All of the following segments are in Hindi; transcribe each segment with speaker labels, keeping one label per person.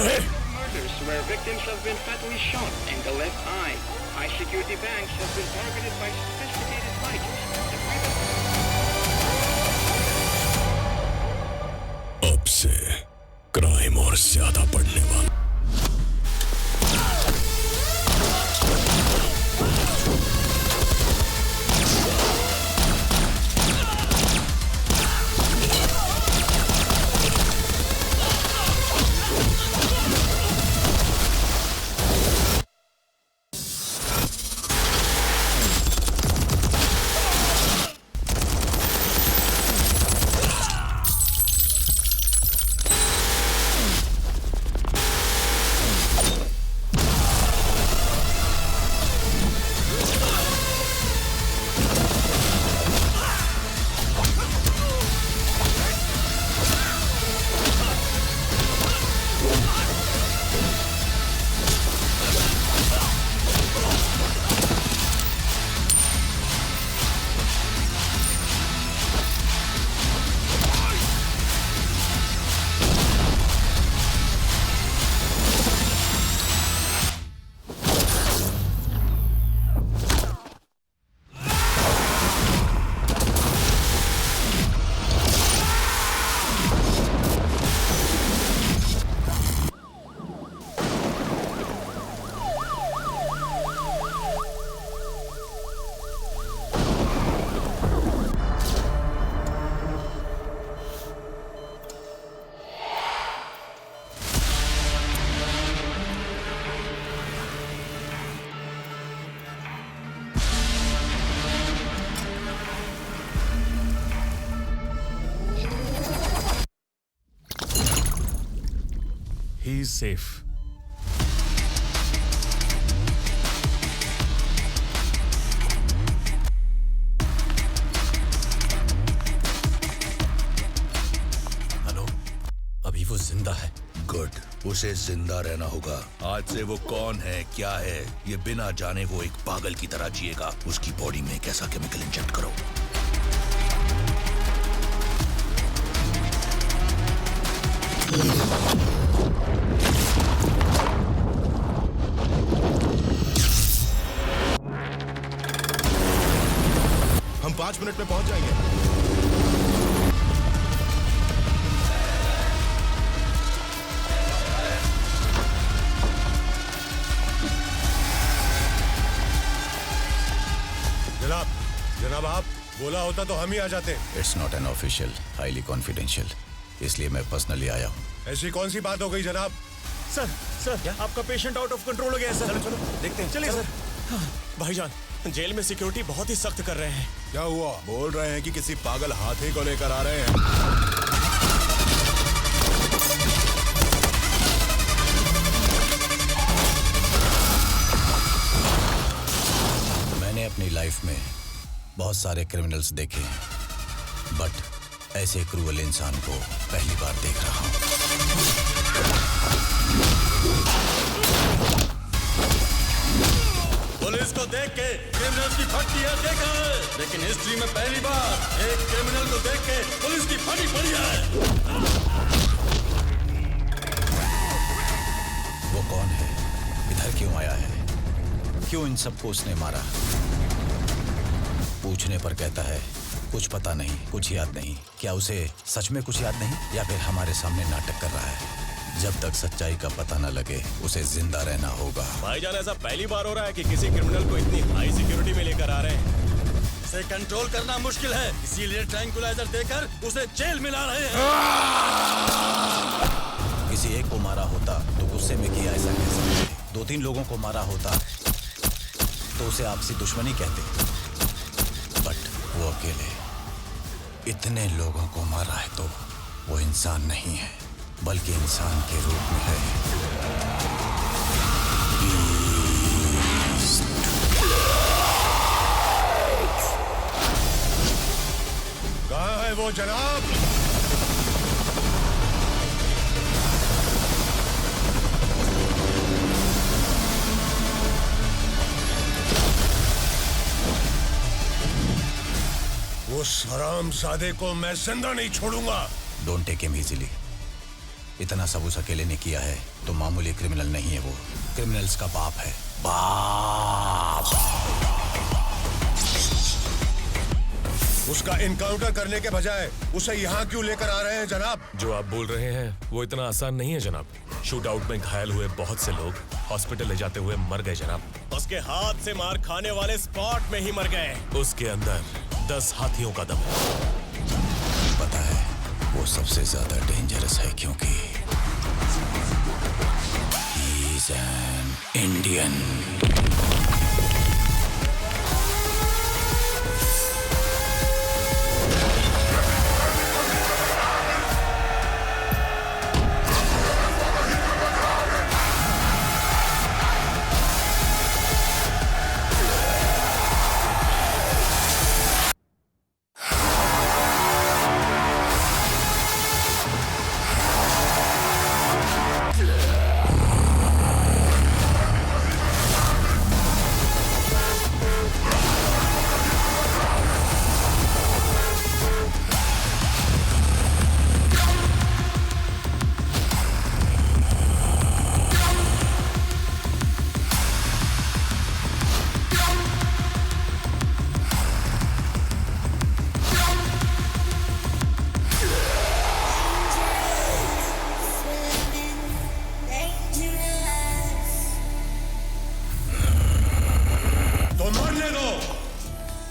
Speaker 1: है?
Speaker 2: Murders where victims have been fatally shot in the left eye. High security banks have been targeted by sophisticated fighters.
Speaker 1: अब से क्राइम और ज्यादा बढ़ने वाला।
Speaker 3: He is safe.
Speaker 4: हेलो, अभी वो जिंदा है।
Speaker 5: गुड, उसे जिंदा रहना होगा। आज से वो कौन है, क्या है, ये बिना जाने वो एक पागल की तरह जिएगा। उसकी बॉडी में एक ऐसा केमिकल इंजेक्ट करो।
Speaker 1: हम 5 मिनट में पहुंच जाएंगे। जनाब आप बोला होता तो हम ही आ जाते।
Speaker 5: It's not an official, highly confidential, इसलिए मैं पर्सनली आया हूँ।
Speaker 1: ऐसी कौन सी बात हो गई जनाब?
Speaker 3: सर क्या? आपका पेशेंट आउट ऑफ कंट्रोल हो गया है सर।
Speaker 1: चलो देखते हैं।
Speaker 3: चलिए सर। भाईजान जेल में सिक्योरिटी बहुत ही सख्त कर रहे हैं।
Speaker 1: क्या हुआ? बोल रहे हैं कि किसी पागल हाथी को लेकर आ रहे हैं।
Speaker 5: अपनी लाइफ में बहुत सारे क्रिमिनल्स देखे हैं, बट ऐसे क्रूअल इंसान को पहली बार देख रहा हूं।
Speaker 6: पुलिस को देख के क्रिमिनल्स की फटती है देखा है, लेकिन हिस्ट्री में पहली बार एक क्रिमिनल को देख के पुलिस की फटी पड़ी है।
Speaker 5: वो कौन है, इधर क्यों आया है, क्यों इन सबको उसने मारा? पूछने पर कहता है कुछ पता नहीं, कुछ याद नहीं। क्या उसे सच में कुछ याद नहीं, या फिर हमारे सामने नाटक कर रहा है? जब तक सच्चाई का पता न लगे उसे जिंदा रहना होगा।
Speaker 3: भाईजान ऐसा पहली बार हो रहा है कि किसी क्रिमिनल को इतनी हाई सिक्योरिटी में लेकर आ रहे हैं।
Speaker 6: इसे कंट्रोल करना मुश्किल है, इसीलिए ट्रैंकुलाइजर देकर उसे जेल में ला रहे हैं।
Speaker 5: किसी एक को मारा होता तो गुस्से में किया ऐसा कह सकते, 2-3 लोगों को मारा होता तो उसे आपसी दुश्मनी कहते, बट वो अकेले इतने लोगों को मारा है तो वो इंसान नहीं है, बल्कि इंसान के रूप में है।
Speaker 1: कहाँ है वो जनाब? उस हरामजादे को मैं जिंदा नहीं छोड़ूंगा।
Speaker 5: डोंट टेक हिम इजीली, इतना सब उस अकेले ने किया है तो मामूली क्रिमिनल नहीं है वो, क्रिमिनल्स का बाप है, बाप।
Speaker 1: उसका इनकाउंटर करने के बजाय उसे यहाँ क्यों लेकर आ रहे हैं जनाब?
Speaker 7: जो आप बोल रहे हैं वो इतना आसान नहीं है जनाब। शूट आउट में घायल हुए बहुत से लोग हॉस्पिटल ले जाते हुए मर गए जनाब।
Speaker 3: उसके हाथ से मार खाने वाले स्पॉट में ही मर गए।
Speaker 7: उसके अंदर 10 हाथियों का दम है।
Speaker 5: पता है वो सबसे ज्यादा डेंजरस है क्योंकि ही इज एन इंडियन।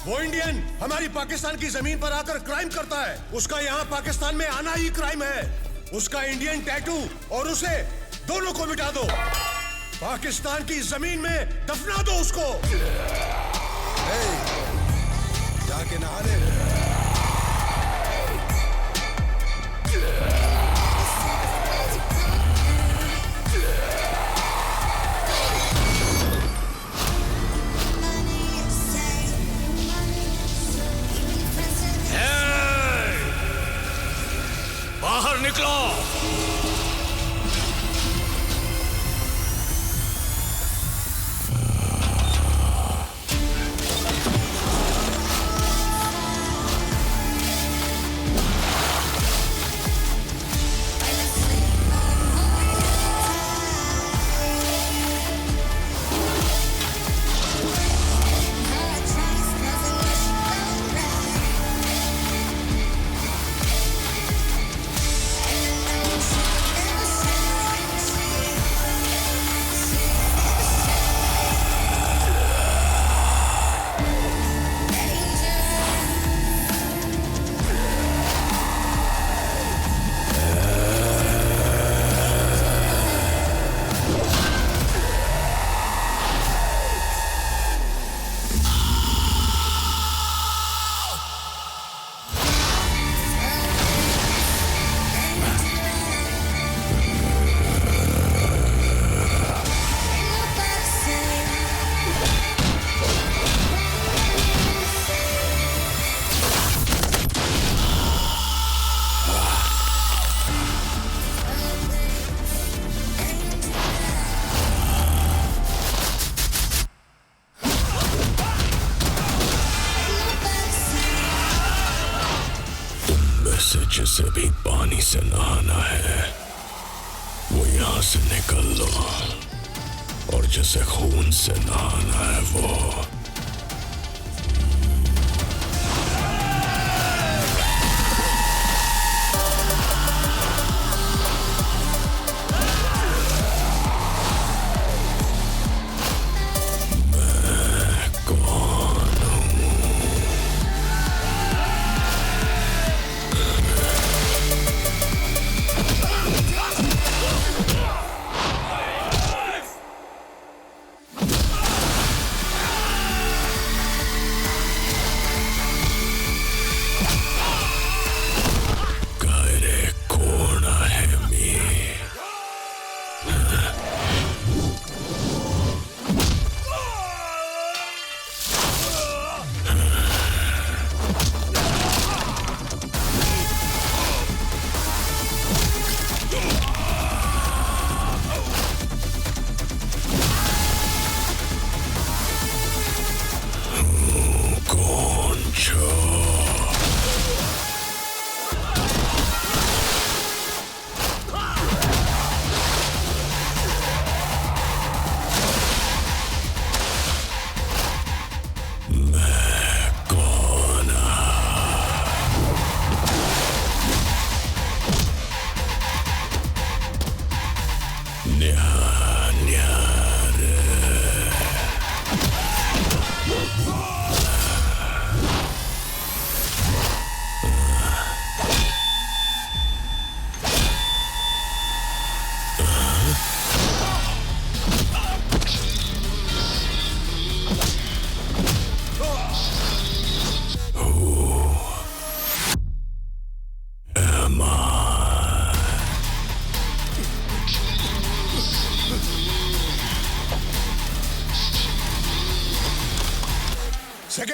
Speaker 1: वो इंडियन हमारी पाकिस्तान की जमीन पर आकर क्राइम करता है। उसका यहाँ पाकिस्तान में आना ही क्राइम है। उसका इंडियन टैटू और उसे दोनों को मिटा दो। पाकिस्तान की जमीन में दफना दो उसको। जाके नहा ले।
Speaker 7: बाहर निकलो। जिसे भी पानी से नहाना है वो यहाँ से निकल लो, और जिसे खून से नहाना है वो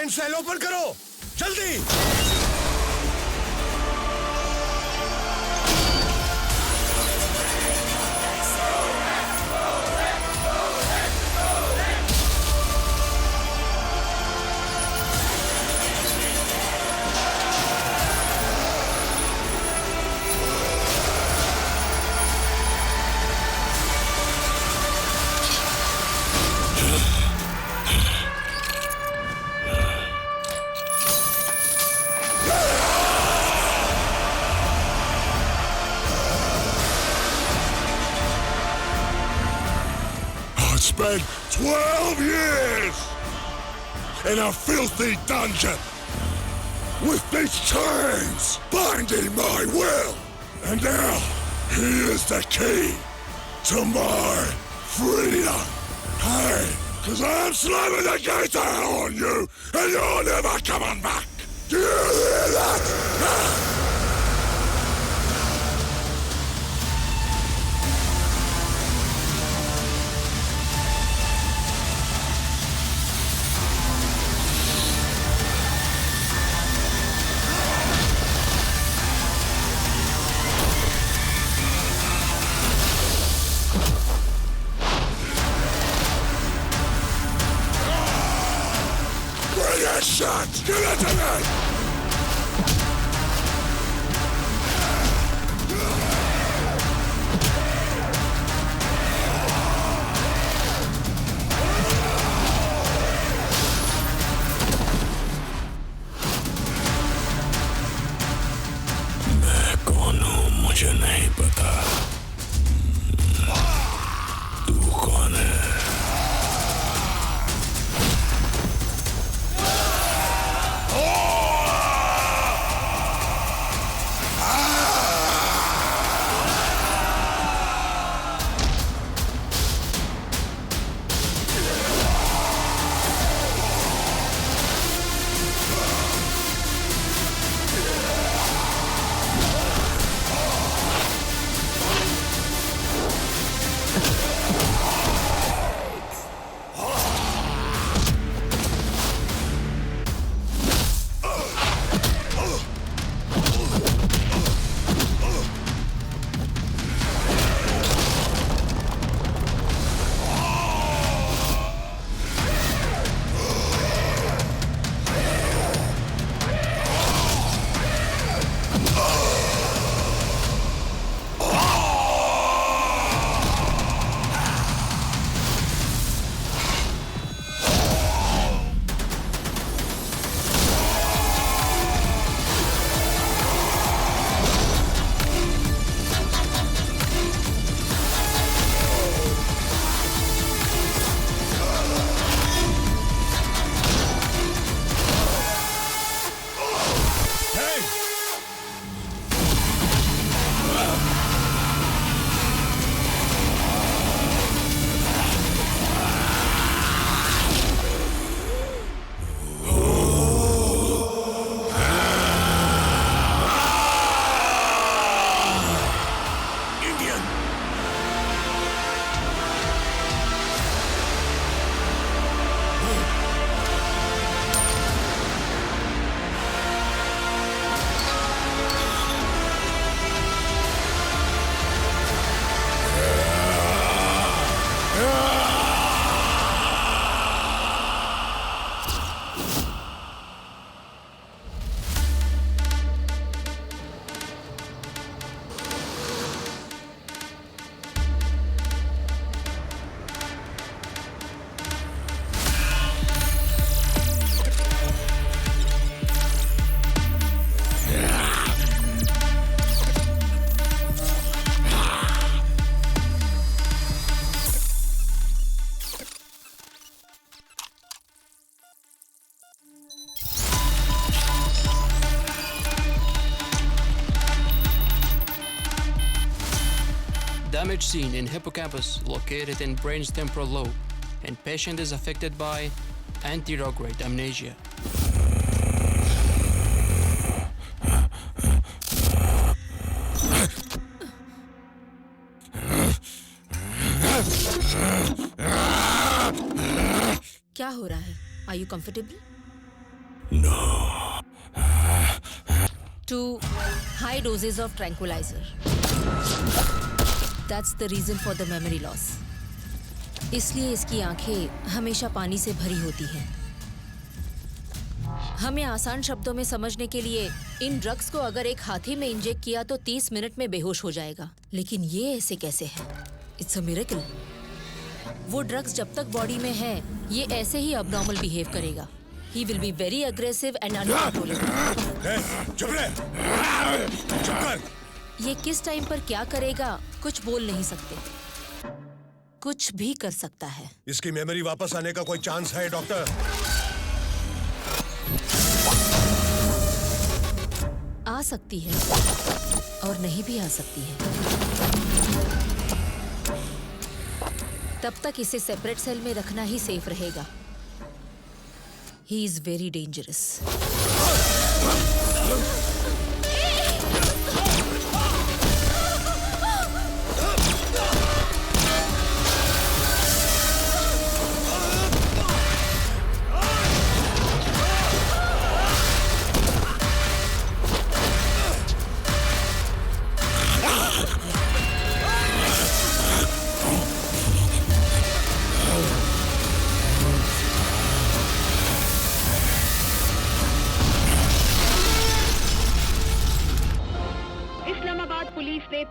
Speaker 1: क्राइम सेल ओपन करो जल्दी।
Speaker 7: Spent 12 years in a filthy dungeon with these chains binding my will. And now he is the key to my freedom. Hey, cause I'm slamming the gates of hell on you and you're never coming back. Do you hear that? Shot! Give it to me!
Speaker 3: मैं कौन हूँ मुझे नहीं पता। तू कौन है?
Speaker 8: Damage seen in hippocampus located in brain's temporal lobe, and patient is affected by anterograde amnesia.
Speaker 9: क्या हो रहा है? Are you comfortable? to high doses of tranquilizer. That's the reason for the memory loss. इसलिए इसकी आंखें हमेशा पानी से भरी होती हैं। हमें आसान शब्दों में समझने के लिए इन ड्रग्स को अगर एक हाथी में इंजेक्ट किया तो 30 मिनट में बेहोश हो जाएगा, लेकिन ये ऐसे कैसे है? It's a miracle. वो ड्रग्स जब तक बॉडी में है ये ऐसे ही अबनॉर्मल बिहेव करेगा। He will be very aggressive and uncontrollable.
Speaker 1: चुप रहे, चुप कर।
Speaker 9: ये किस टाइम पर क्या करेगा कुछ बोल नहीं सकते, कुछ भी कर सकता है।
Speaker 1: इसकी मेमोरी वापस आने का कोई चांस है डॉक्टर?
Speaker 9: आ सकती है और नहीं भी आ सकती है। तब तक इसे सेपरेट सेल में रखना ही सेफ रहेगा। He is very dangerous.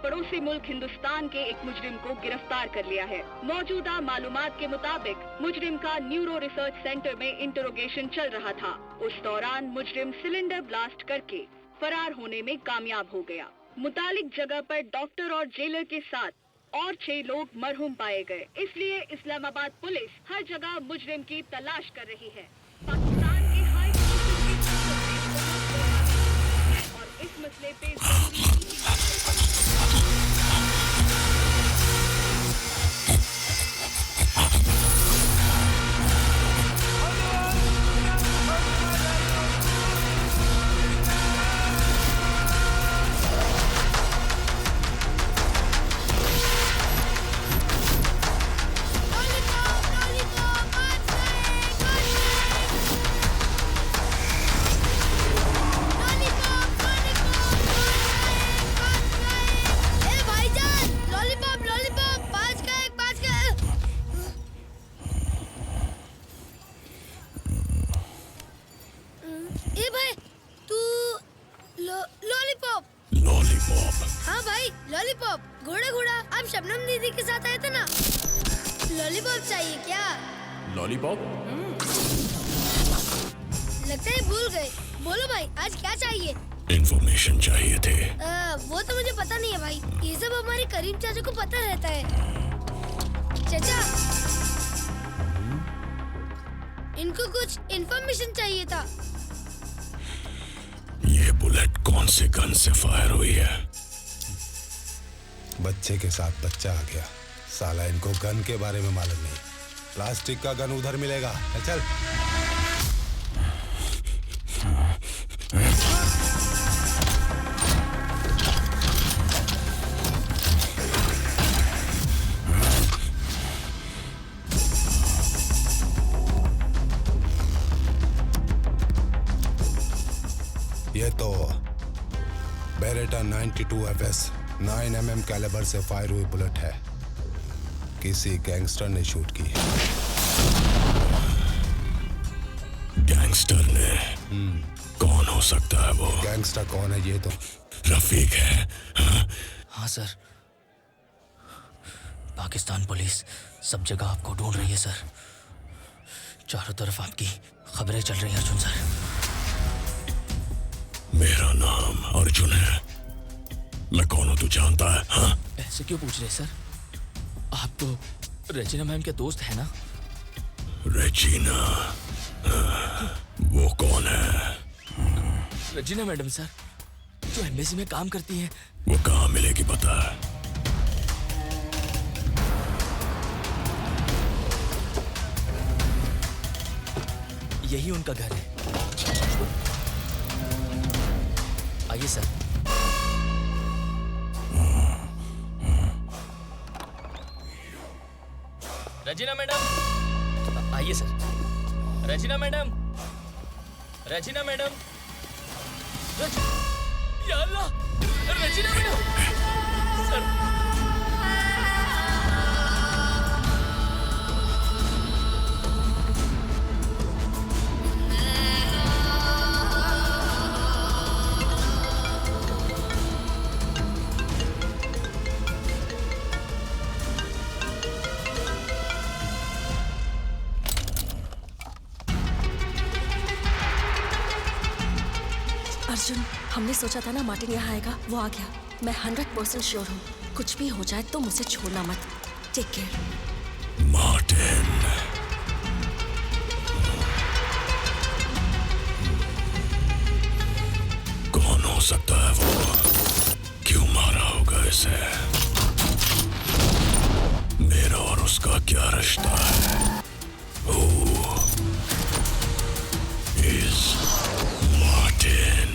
Speaker 10: पड़ोसी मुल्क हिंदुस्तान के एक मुजरिम को गिरफ्तार कर लिया है। मौजूदा मालूमात के मुताबिक मुजरिम का न्यूरो रिसर्च सेंटर में इंटरोगेशन चल रहा था। उस दौरान मुजरिम सिलेंडर ब्लास्ट करके फरार होने में कामयाब हो गया। मुतालिक जगह पर डॉक्टर और जेलर के साथ और 6 लोग मरहूम पाए गए। इसलिए इस्लामाबाद पुलिस हर जगह मुजरिम की तलाश कर रही है। पाकिस्तान के हाई और इस मसले पे
Speaker 3: लॉलीपॉप?
Speaker 11: लगता है भूल गए। बोलो भाई, आज क्या चाहिए?
Speaker 7: इंफॉर्मेशन चाहिए थे।
Speaker 11: वो तो मुझे पता नहीं है भाई, ये सब हमारे करीम चाचा को पता रहता है। चाचा, इनको कुछ इंफॉर्मेशन चाहिए था।
Speaker 7: ये बुलेट कौन से गन से फायर हुई है?
Speaker 12: बच्चे के साथ बच्चा आ गया, साला इनको गन के बारे में मालूम नहीं। प्लास्टिक का गन उधर मिलेगा। चल ये तो बेरेटा 92 FS 9mm कैलिबर से फायर हुई बुलेट है। किसी गैंगस्टर ने शूट की है।
Speaker 7: गैंगस्टर ने? कौन हो सकता है वो?
Speaker 12: गैंगस्टर कौन है ये तो
Speaker 7: रफीक है।
Speaker 4: हाँ सर, पाकिस्तान पुलिस सब जगह आपको ढूंढ रही है सर। चारों तरफ आपकी खबरें चल रही हैं अर्जुन सर।
Speaker 7: मेरा नाम अर्जुन है। मैं कौन हूँ तू जानता है? हाँ?
Speaker 4: ऐसे क्यों पूछ रहे सर? आप तो रेजिना मैम के दोस्त हैं ना?
Speaker 7: रेजिना? वो कौन है?
Speaker 4: रेजिना मैडम सर, जो एम्बेसी में काम करती हैं।
Speaker 7: वो कहाँ मिलेगी पता है?
Speaker 4: यही उनका घर है। आइए सर। रेजिना मैडम, आइए sir. Regina madam, Regina madam. या अल्लाह, रेजिना मैडम। सर
Speaker 13: अर्जुन, हमने सोचा था ना मार्टिन यहाँ आएगा, वो आ गया। मैं 100% श्योर हूँ, कुछ भी हो जाए तो मुझे छोड़ना मत। Take care.
Speaker 7: मार्टिन। कौन हो सकता है वो? क्यों मारा होगा इसे? मेरा और उसका क्या रिश्ता है? Who is Martin?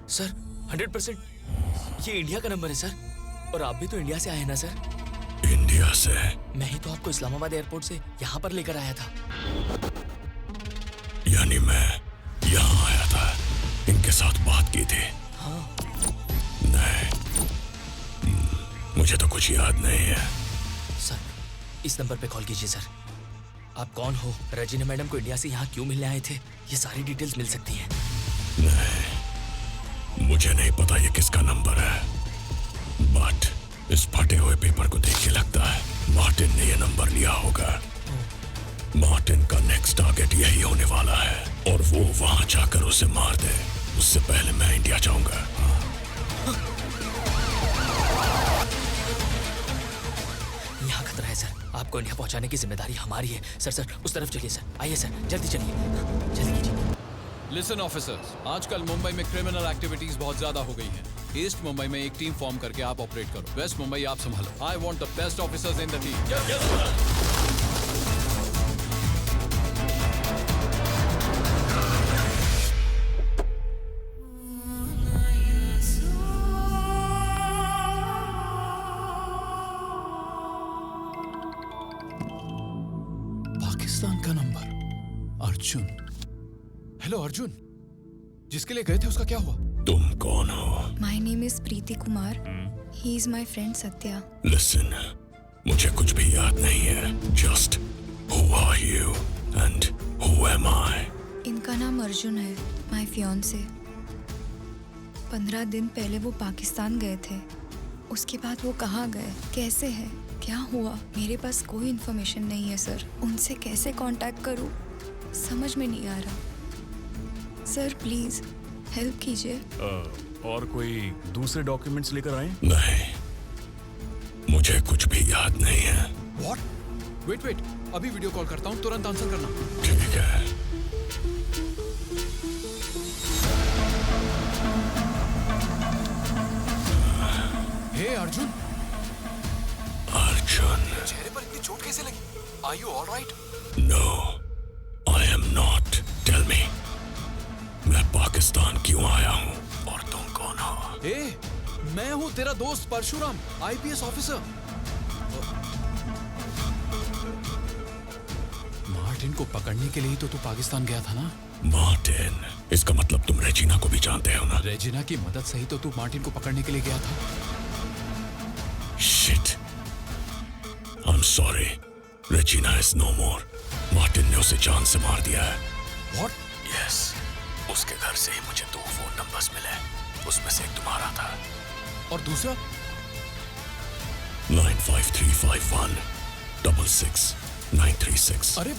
Speaker 4: सर 100% ये इंडिया का नंबर है सर। और आप भी तो इंडिया से आए हैं ना सर?
Speaker 7: इंडिया से?
Speaker 4: मैं ही तो आपको इस्लामाबाद एयरपोर्ट से यहाँ पर लेकर आया था।
Speaker 7: यानी मैं यहाँ आया था, इनके साथ बात की थी?
Speaker 4: हाँ।
Speaker 7: नहीं, मुझे तो कुछ याद नहीं है।
Speaker 4: सर इस नंबर पे कॉल कीजिए सर। आप कौन हो, रेजिना मैडम को इंडिया से यहाँ क्यों मिलने आए थे, ये सारी डिटेल्स मिल सकती हैं।
Speaker 7: नहीं, मुझे नहीं पता ये किसका नंबर है, बट इस फटे हुए पेपर को देख के लगता है मार्टिन ने ये नंबर लिया होगा। मार्टिन का नेक्स्ट टारगेट यही होने वाला है और वो वहां जाकर उसे मार दे, उससे पहले मैं इंडिया जाऊंगा।
Speaker 4: यहाँ खतरा है सर, आपको इंडिया पहुंचाने की जिम्मेदारी हमारी है। सर उस तरफ चलिए सर, आइए सर, जल्दी चलिए, जल्दी कीजिए।
Speaker 14: लिसन ऑफिसर्स, आजकल मुंबई में क्रिमिनल एक्टिविटीज बहुत ज्यादा हो गई हैं। ईस्ट मुंबई में एक टीम फॉर्म करके आप ऑपरेट करो, वेस्ट मुंबई आप संभालो। I want the best officers in the team.
Speaker 6: Pakistan का नंबर, अर्जुन। हेलो अर्जुन, जिसके लिए गए थे उसका क्या हुआ?
Speaker 7: तुम कौन हो?
Speaker 15: My name is Preeti Kumar. He is my friend Satya.
Speaker 7: Listen, मुझे कुछ भी याद नहीं है. Just who are you and who am I?
Speaker 15: इनका नाम अर्जुन है, my fiance. 15 दिन पहले वो पाकिस्तान गए थे. उसके बाद वो कहाँ गए, कैसे है, क्या हुआ, मेरे पास कोई इन्फॉर्मेशन नहीं है सर. उनसे कैसे कांटेक्ट करूँ, समझ में नहीं आ रहा. सर प्लीज हेल्प कीजिए.
Speaker 16: और कोई दूसरे डॉक्यूमेंट्स लेकर आए?
Speaker 7: नहीं, मुझे कुछ भी याद नहीं है.
Speaker 14: What? वेट, अभी वीडियो कॉल करता हूँ, तुरंत आंसर करना.
Speaker 7: ठीक है.
Speaker 14: हे अर्जुन.
Speaker 6: चेहरे पर इतनी चोट कैसे लगी? Are you all right?
Speaker 7: No, I am not. Tell me, मैं पाकिस्तान क्यों आया हूँ और तुम कौन हो?
Speaker 14: मैं हूँ तेरा दोस्त परशुराम, IPS ऑफिसर. मार्टिन को पकड़ने के लिए तो तू पाकिस्तान गया था ना?
Speaker 7: मार्टिन, इसका मतलब तुम रेजिना को भी जानते हो ना?
Speaker 14: रेजिना की मदद से ही तो तू मार्टिन को पकड़ने के लिए गया था.
Speaker 7: Shit. I'm sorry. Regina is no more. Martin ने उसे जान से मार दिया है.
Speaker 14: What?
Speaker 7: Yes. उसके घर से ही मुझे 2 फोन नंबर्स मिले, उसमें से एक तुम्हारा था.
Speaker 14: और दूसरा?
Speaker 7: 95351 66 936.
Speaker 14: अरे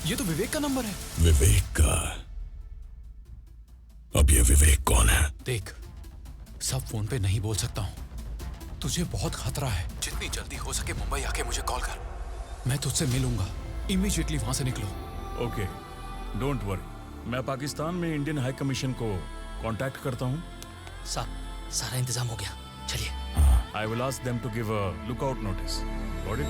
Speaker 14: ये तो विवेक का नंबर है.
Speaker 7: विवेक का? अब ये विवेक कौन है?
Speaker 14: देख, सब फोन पे नहीं बोल सकता हूँ. तुझे बहुत खतरा है. जितनी जल्दी हो सके मुंबई आके मुझे कॉल कर. मैं तुझसे मिलूंगा. इमीडिएटली वहां से निकलो.
Speaker 16: Okay, don't worry. मैं पाकिस्तान में इंडियन हाई कमीशन को कांटेक्ट करता हूँ.
Speaker 4: साहब, सारा इंतजाम हो गया, चलिए।
Speaker 16: I will ask them to give a lookout notice. Got it?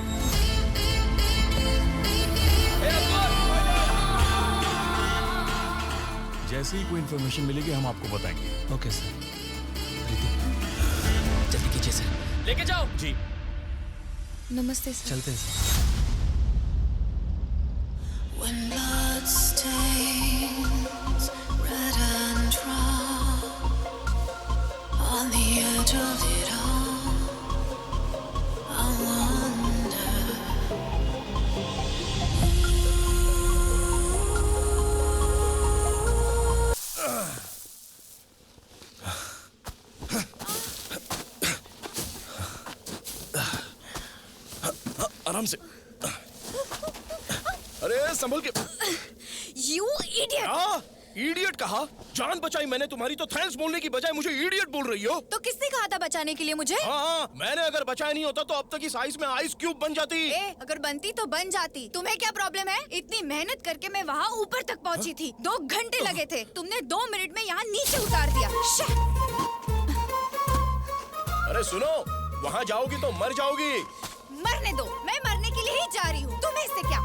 Speaker 16: जैसे ही कोई इन्फॉर्मेशन मिलेगी हम आपको बताएंगे।
Speaker 4: Okay sir. जल्दी कीजिए सर, लेके जाओ। जी
Speaker 15: नमस्ते सर।
Speaker 4: चलते हैं sir.
Speaker 17: When blood stains red and raw on the edge of it all, I wonder.
Speaker 3: आराम से। अरे संभल के।
Speaker 15: You idiot!
Speaker 3: इडियट कहा? जान बचाई मैंने तुम्हारी तो थैंक्स बोलने की बजाय मुझे इडियट बोल रही हो।
Speaker 15: तो किसने कहा था बचाने के लिए मुझे?
Speaker 3: हाँ, मैंने अगर बचाया नहीं होता तो अब तक इस आइस में आइस क्यूब बन जाती।
Speaker 15: अगर बनती तो बन जाती। तुम्हें क्या प्रॉब्लम है? इतनी मेहनत करके मैं वहाँ ऊपर तक पहुँची थी। 2 घंटे लगे थे। तुमने 2 मिनट में यहाँ नीचे उतार दिया।
Speaker 3: अरे सुनो, वहाँ जाओगी तो मर जाओगी।
Speaker 15: मरने दो, मैं मरने के लिए ही जा रही हूँ। तुम्हें इससे क्या?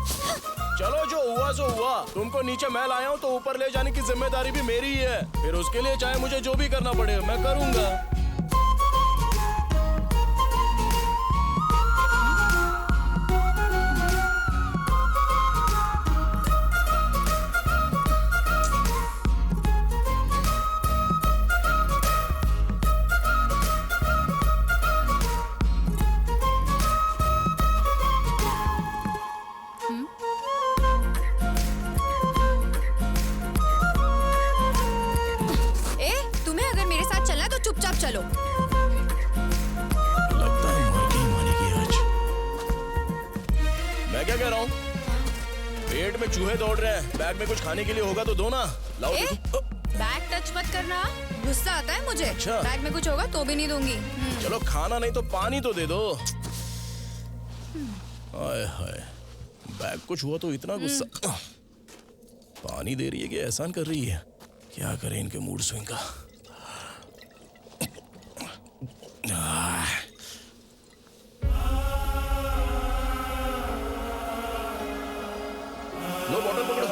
Speaker 3: चलो जो हुआ सो हुआ। तुमको नीचे मैं लाया हूँ तो ऊपर ले जाने की जिम्मेदारी भी मेरी ही है। फिर उसके लिए चाहे मुझे जो भी करना पड़े मैं करूँगा।
Speaker 15: चुपचाप चलो।
Speaker 3: लगता है मारेगी आज। मैं क्या कह रहा हूँ? पेट में चूहे दौड़ रहे हैं। बैग में कुछ खाने के लिए होगा तो दो ना। लाओ।
Speaker 15: बैग टच मत करना, गुस्सा आता है मुझे।
Speaker 3: अच्छा।
Speaker 15: बैग में कुछ होगा तो भी नहीं दूंगी।
Speaker 3: चलो खाना नहीं तो पानी तो दे दो। हाय हाय, बैग कुछ हुआ तो इतना गुस्सा। पानी दे रही है कि एहसान कर रही है? क्या करें इनके मूड स्विंग का। लो बॉटल पकड़ो।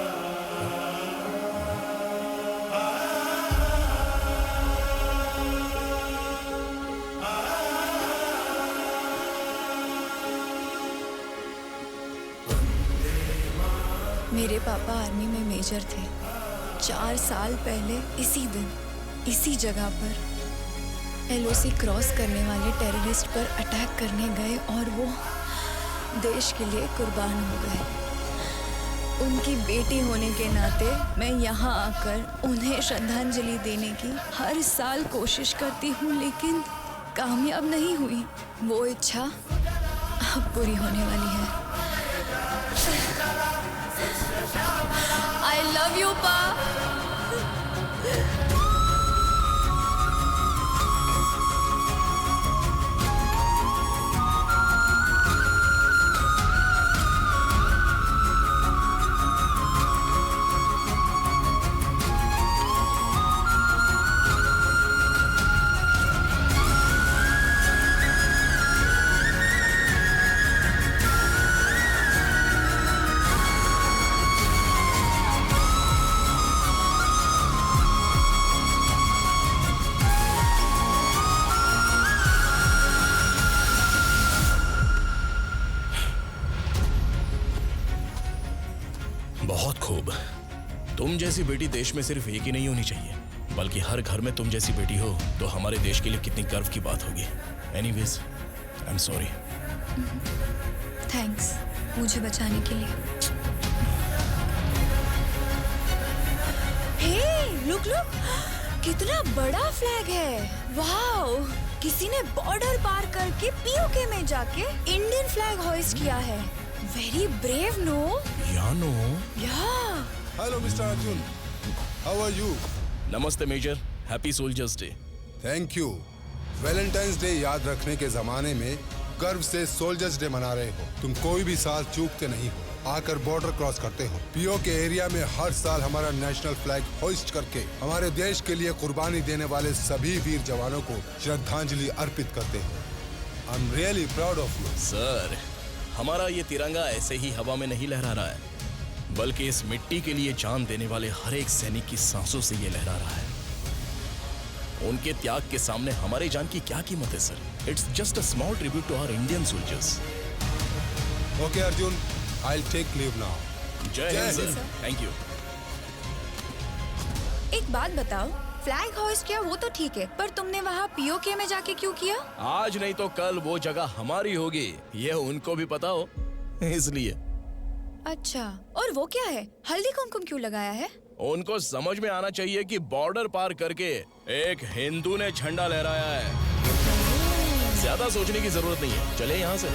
Speaker 15: मेरे पापा आर्मी में मेजर थे। 4 साल पहले इसी दिन इसी जगह पर LOC क्रॉस करने वाले टेररिस्ट पर अटैक करने गए और वो देश के लिए कुर्बान हो गए। उनकी बेटी होने के नाते मैं यहाँ आकर उन्हें श्रद्धांजलि देने की हर साल कोशिश करती हूँ, लेकिन कामयाब नहीं हुई। वो इच्छा अब पूरी होने वाली है। I love you, Pa.
Speaker 3: बहुत खूब। तुम जैसी बेटी देश में सिर्फ एक ही नहीं होनी चाहिए, बल्कि हर घर में तुम जैसी बेटी हो तो हमारे देश के लिए कितनी गर्व की बात होगी। Anyways, I am sorry.
Speaker 15: Thanks मुझे बचाने के लिए। हे, लुक लुक, कितना बड़ा फ्लैग है। वाओ, किसी ने बॉर्डर पार करके POK में जाके इंडियन फ्लैग होइस्ट किया है। Very brave, no?
Speaker 3: Yeah no?
Speaker 15: Yeah.
Speaker 12: Hello mister Arjun, how are you?
Speaker 3: नमस्ते major, happy soldiers day.
Speaker 12: Thank you. Valentine's day याद रखने के जमाने में गर्व से सोल्जर्स डे मना रहे हो। तुम कोई भी साल चूकते नहीं हो। आकर बॉर्डर क्रॉस करते हो। पीओ के एरिया में हर साल हमारा नेशनल फ्लैग होइस्ट करके हमारे देश के लिए कुर्बानी देने वाले सभी वीर जवानों को श्रद्धांजलि अर्पित करते हो। I am really proud of you.
Speaker 3: Sir, हमारा ये तिरंगा ऐसे ही हवा में नहीं लहरा रहा है, बल्कि इस मिट्टी के लिए जान देने वाले हर एक सैनिक की सांसों से ये लहरा रहा है। उनके त्याग के सामने हमारे जान की क्या कीमत है sir? It's just a small tribute to our Indian soldiers.
Speaker 12: Okay Arjun, I will take leave now.
Speaker 3: जय हिंद सर। Thank you.
Speaker 15: एक बात बताओ, फ्लैग होइस्ट किया वो तो ठीक है, पर तुमने वहाँ पीओके में जाके क्यों किया?
Speaker 3: आज नहीं तो कल वो जगह हमारी होगी, ये उनको भी पता हो, इसलिए।
Speaker 15: अच्छा, और वो क्या है? हल्दी कुमकुम क्यों लगाया है?
Speaker 3: उनको समझ में आना चाहिए कि बॉर्डर पार करके एक हिंदू ने झंडा लहराया है। ज्यादा सोचने की जरूरत नहीं है, चले यहाँ से।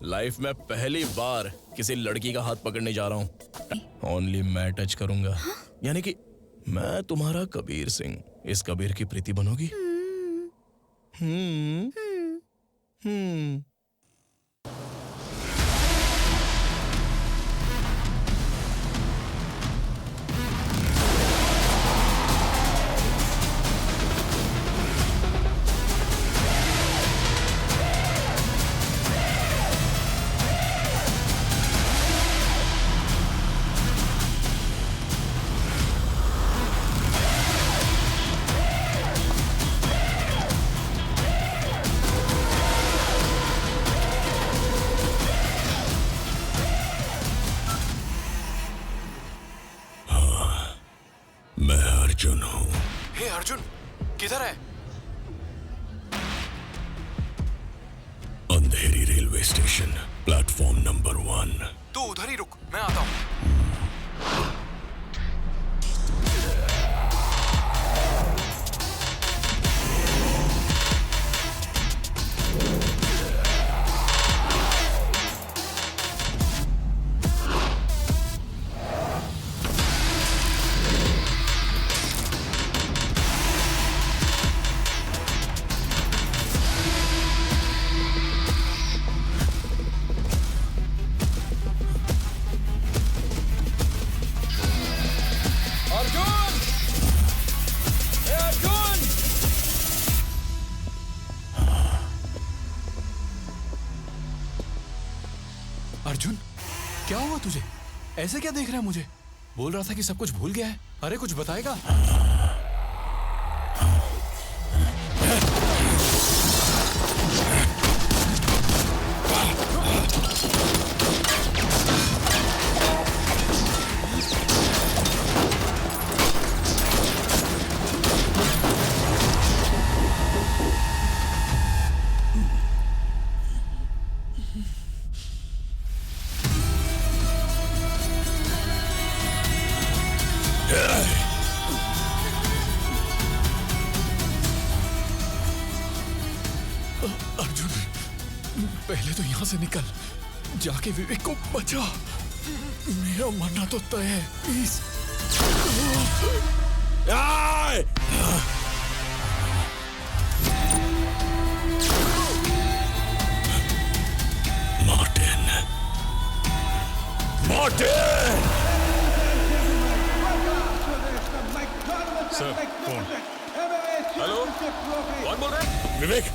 Speaker 3: लाइफ में पहली बार किसी लड़की का हाथ पकड़ने जा रहा हूँ। ओनली मैं टच करूंगा। यानी कि मैं तुम्हारा कबीर सिंह। इस कबीर की प्रीति बनोगी?
Speaker 7: मैं अर्जुन हूँ।
Speaker 18: हे अर्जुन, किधर है?
Speaker 7: अंधेरी रेलवे स्टेशन, प्लेटफॉर्म नंबर 1।
Speaker 18: तू उधर ही रुक, मैं आता हूँ। अर्जुन, क्या हुआ तुझे? ऐसे क्या देख रहा है मुझे? बोल रहा था कि सब कुछ भूल गया है। अरे कुछ बताएगा? अर्जुन, पहले तो यहाँ से निकल, जाके विवेक को बचा। मेरा मरना तो तय है, please.
Speaker 7: Martin, Martin!
Speaker 16: Sir, phone.
Speaker 18: Hello, कौन बोल रहा है?
Speaker 7: विवेक,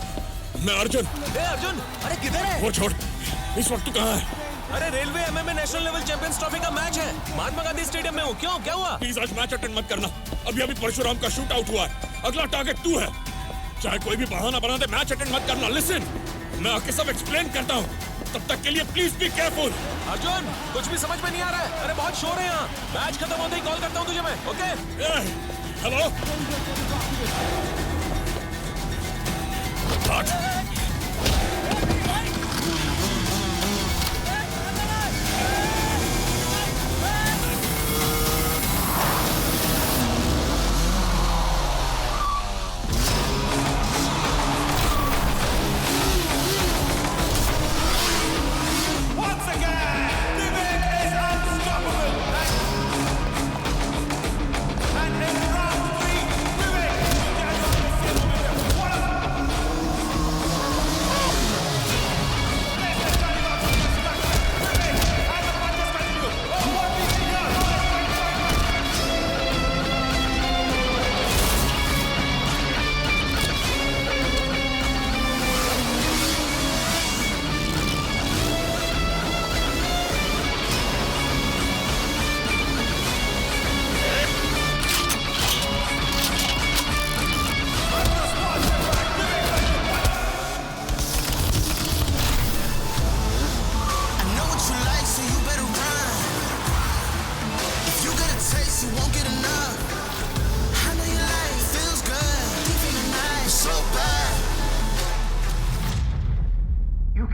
Speaker 7: मैं अर्जुन।
Speaker 18: ए अर्जुन, अरे किधर है?
Speaker 7: वो छोड़, इस वक्त तू कहाँ है?
Speaker 18: अरे railway MMA national level champions trophy का मैच है, महात्मा गांधी स्टेडियम में हूँ। क्यों, क्या हुआ?
Speaker 7: प्लीज आज मैच अटेंड मत करना। अभी अभी परशुराम का शूट आउट हुआ है, अगला टारगेट तू है। चाहे कोई भी बहाना बना दे, मैच अटेंड मत करना। लिसन, मैं आके सब एक्सप्लेन करता हूँ, तब तक के लिए प्लीज बी केयरफुल।
Speaker 18: अर्जुन, कुछ भी समझ में नहीं आ रहा है। अरे बहुत शोर है यहाँ। मैच खत्म होते ही कॉल करता हूँ तुझे मैं, okay?
Speaker 7: Hello,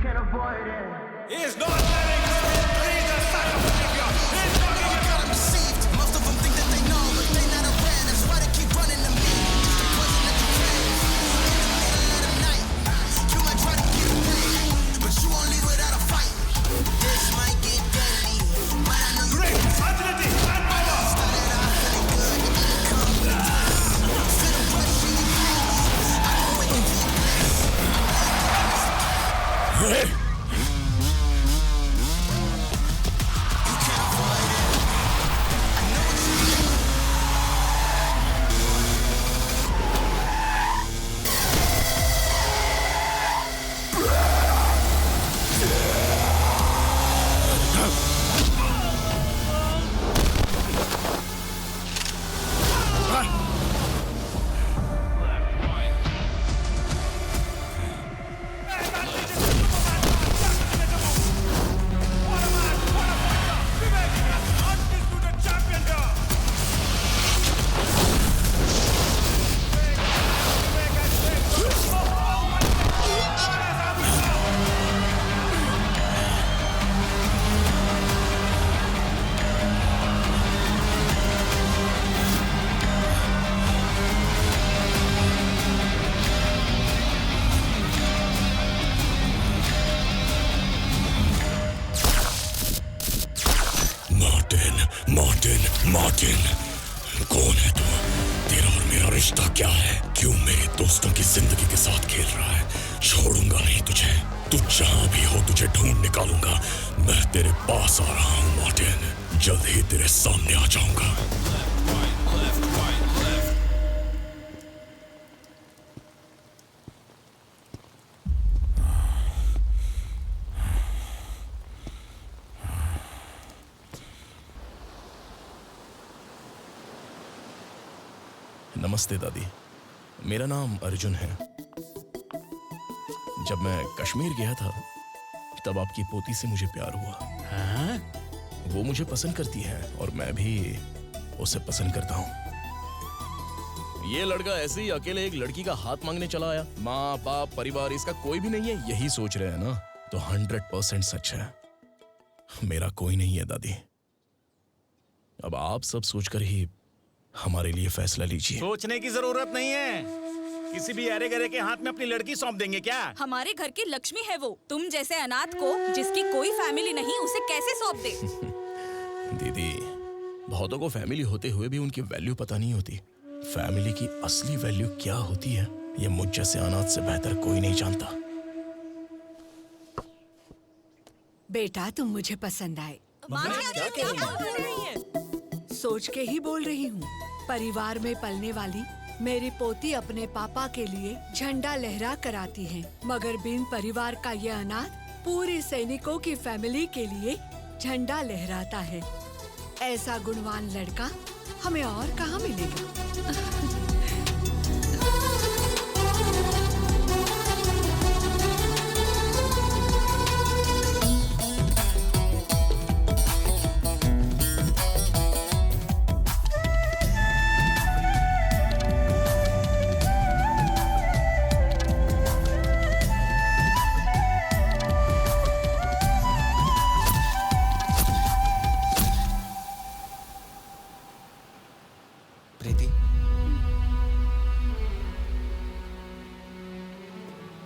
Speaker 17: can't avoid it.
Speaker 6: He's not letting go. He's a son of a savior. He's talking about him deceived. Most of them think that they know, but they not aware. That's why they keep running to me. Just the poison that you crave. In the middle of the night, you might try to get away, but you won't leave without a fight. This might get deadly, but I know you can. Agility and power. Started off feeling good, and then it comes with a twist. Feel the rush in your veins. I know it can be a bliss.
Speaker 7: Hey! Martin, कौन है तू? तेरा और मेरा रिश्ता क्या है? क्यों मेरे दोस्तों की जिंदगी के साथ खेल रहा है? छोड़ूंगा नहीं तुझे। तू जहां भी हो तुझे ढूंढ निकालूंगा। मैं तेरे पास आ रहा हूं मार्टिन। जल्द ही तेरे सामने आ जाऊंगा।
Speaker 3: नमस्ते दादी, मेरा नाम अर्जुन है। जब मैं कश्मीर गया था तब आपकी पोती से मुझे प्यार हुआ। हाँ? वो मुझे पसंद करती है और मैं भी उसे पसंद करता हूँ। ये लड़का ऐसे ही अकेले एक लड़की का हाथ मांगने चला आया। माँ बाप परिवार इसका कोई भी नहीं है, यही सोच रहे हैं ना? तो 100% सच है। मेरा कोई नहीं है दादी। अब आप सब सोचकर ही हमारे लिए फैसला लीजिए।
Speaker 5: सोचने की जरूरत नहीं है। किसी भी अरे गरे के हाथ में अपनी लड़की सौंप देंगे क्या?
Speaker 19: हमारे घर की लक्ष्मी है वो। तुम जैसे अनाथ को जिसकी कोई फैमिली नहीं उसे कैसे सौंप दे?
Speaker 3: दीदी, बहुतों को फैमिली होते हुए भी उनकी वैल्यू पता नहीं होती। फैमिली की असली वैल्यू क्या होती है ये मुझ जैसे अनाथ से बेहतर कोई नहीं जानता।
Speaker 20: बेटा, तुम मुझे पसंद आए।
Speaker 19: क्या कह रही है?
Speaker 20: सोच के ही बोल रही हूँ। परिवार में पलने वाली मेरी पोती अपने पापा के लिए झंडा लहरा कर आती है, मगर बिन परिवार का ये अनाथ पूरे सैनिकों की फैमिली के लिए झंडा लहराता है। ऐसा गुणवान लड़का हमें और कहाँ मिलेगा?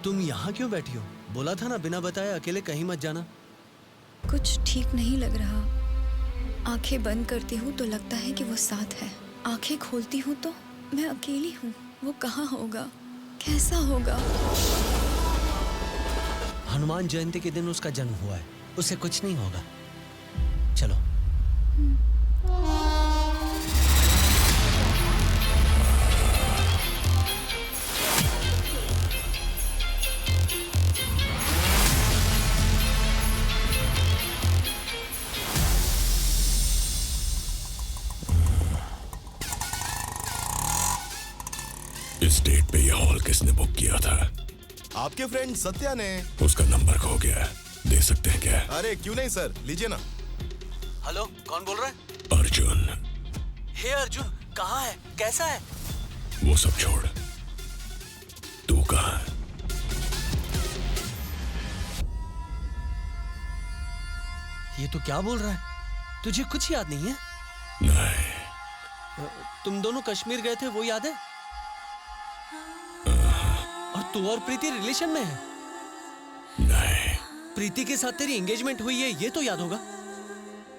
Speaker 21: तुम यहाँ क्यों बैठी हो? बोला था ना बिना बताए अकेले कहीं मत जाना।
Speaker 15: कुछ ठीक नहीं लग रहा। आंखें बंद करती हूँ तो लगता है कि वो साथ है। आंखें खोलती हूँ तो मैं अकेली हूँ। वो कहाँ होगा? कैसा होगा?
Speaker 21: हनुमान जयंती के दिन उसका जन्म हुआ है। उसे कुछ नहीं होगा। चलो।
Speaker 7: इस डेट पे यह हॉल किसने बुक किया था?
Speaker 22: आपके फ्रेंड सत्या ने।
Speaker 7: उसका नंबर खो गया है, दे सकते हैं क्या?
Speaker 22: अरे क्यों नहीं सर, लीजिए ना।
Speaker 21: हेलो, कौन बोल रहा है?
Speaker 7: अर्जुन।
Speaker 21: हे अर्जुन, कहाँ है? कैसा है?
Speaker 7: वो सब छोड़, तू कहाँ है?
Speaker 21: ये तो क्या बोल रहा है? तुझे कुछ याद नहीं है?
Speaker 7: नहीं।
Speaker 21: तुम दोनों कश्मीर गए थे, वो याद है? और तू और प्रीति रिलेशन में है?
Speaker 7: नहीं।
Speaker 21: प्रीति के साथ तेरी एंगेजमेंट हुई है, ये तो याद होगा।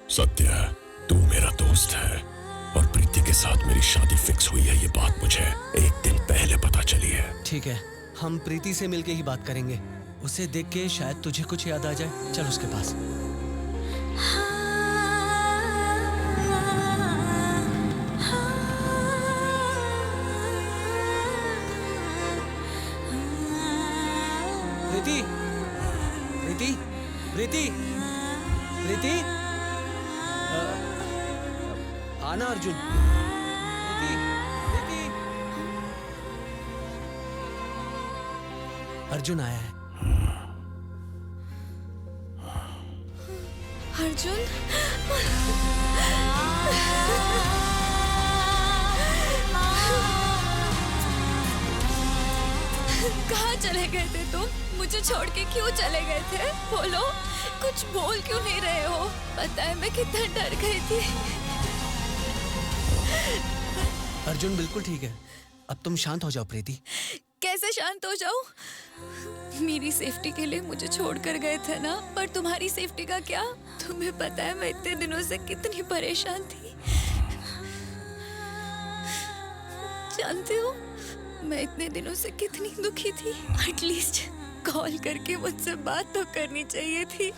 Speaker 7: सत्या, तू मेरा दोस्त है और प्रीति के साथ मेरी शादी फिक्स हुई है, ये बात मुझे एक दिन पहले पता चली है।
Speaker 21: ठीक है, हम प्रीति से मिलके ही बात करेंगे। उसे देख के शायद तुझे कुछ याद आ जाए। चल उसके पास। प्रीति, प्रीति, प्रीति, प्रीति, आना अर्जुन। प्रीति, प्रीति। अर्जुन आया है।
Speaker 15: अर्जुन,
Speaker 11: कहाँ चले गए थे तुम? मुझे छोड़ के क्यों चले गए थे? बोलो, कुछ बोल क्यों नहीं रहे हो? पता है मैं कितना डर गई थी।
Speaker 21: अर्जुन बिल्कुल ठीक है। अब तुम शांत हो जाओ प्रीति।
Speaker 15: कैसे शांत हो जाऊं? मेरी सेफ्टी के लिए मुझे छोड़कर गए थे ना, पर तुम्हारी सेफ्टी का क्या? तुम्हें पता है मैं इतने दिनों से कितनी परेशान थी। जानते हो मैं इतने दिनों से कितनी दुखी थी। एटलीस्ट कॉल करके मुझसे बात तो करनी चाहिए थी।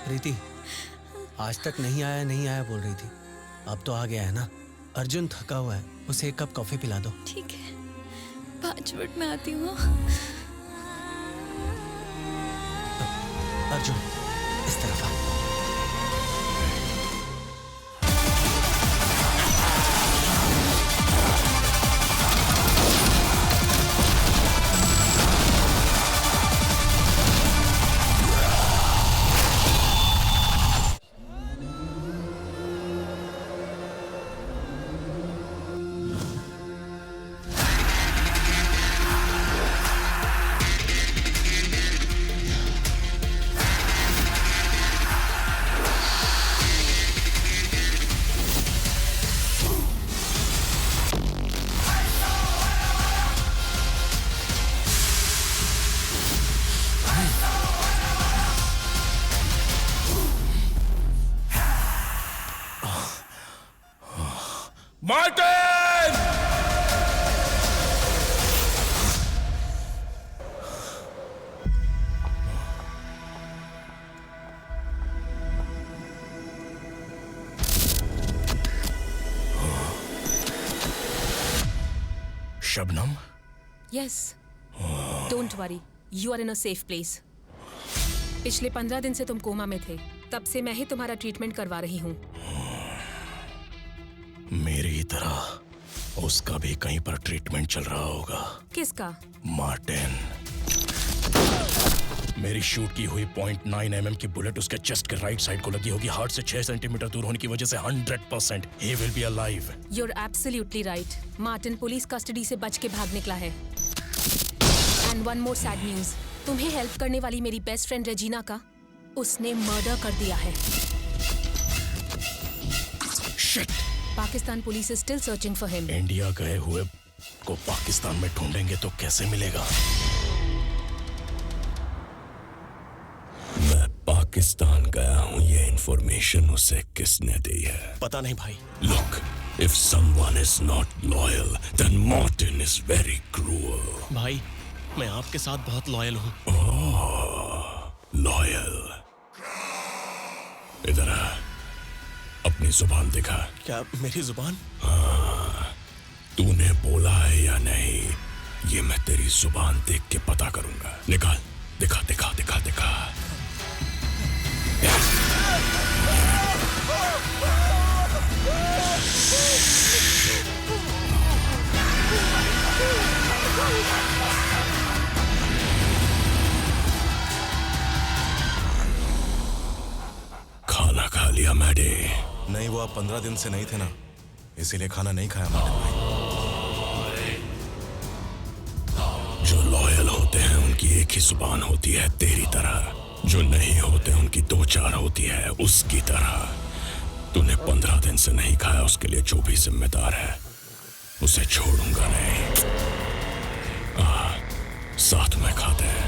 Speaker 21: प्रीति, आज तक नहीं आया बोल रही थी। अब तो आ गया है ना। अर्जुन थका हुआ है, उसे एक कप कॉफी पिला दो।
Speaker 15: ठीक है, 5 मिनट में आती हूँ।
Speaker 21: अर्जुन इस तरफ आ।
Speaker 7: Martin!
Speaker 3: Shabnam?
Speaker 2: Yes, don't worry, you are in a safe place. पिछले 15 दिन से तुम कोमा में थे, तब से मैं ही तुम्हारा ट्रीटमेंट करवा रही हूँ।
Speaker 3: मेरी तरह उसका भी कहीं पर ट्रीटमेंट चल रहा होगा।
Speaker 2: किसका?
Speaker 3: मार्टिन। मेरी शूट की हुई .9 mm की बुलेट उसके चेस्ट के राइट साइड को लगी होगी। हार्ट से 6 सेंटीमीटर दूर होने की वजह से 100% he will be alive.
Speaker 2: You're absolutely right. Martin police custody से बच के भाग निकला है। And one more sad news. तुम्हें हेल्प करने वाली मेरी बेस्ट फ्रेंड रेजिना का उसने मर्डर कर दिया है।
Speaker 3: Shit!
Speaker 2: Pakistan police is still searching for him.
Speaker 3: India गए हुए को पाकिस्तान में ढूंढेंगे तो कैसे मिलेगा?
Speaker 7: मैं पाकिस्तान गया हूँ, ये इंफॉर्मेशन उसे किसने दी है?
Speaker 3: पता नहीं भाई।
Speaker 7: Look, if someone is not loyal, then Martin is very cruel.
Speaker 3: भाई, मैं आपके साथ बहुत लॉयल हूँ।
Speaker 7: लॉयल? इधर आ, अपनी जुबान दिखा।
Speaker 3: क्या मेरी जुबान?
Speaker 7: हाँ, तूने बोला है या नहीं, ये मैं तेरी जुबान देख के पता करूंगा। निकाल, दिखा दिखा दिखा दिखा। खाना खा लिया मैडे?
Speaker 22: नहीं, वो आप 15 दिन से नहीं थे ना, इसीलिए खाना नहीं खाया मार्टिन भाई।
Speaker 7: जो लॉयल होते हैं उनकी एक ही जुबान होती है, तेरी तरह। जो नहीं होते उनकी दो चार होती है, उसकी तरह। तूने 15 दिन से नहीं खाया, उसके लिए जो भी जिम्मेदार है उसे छोड़ूंगा नहीं। साथ में खाते हैं।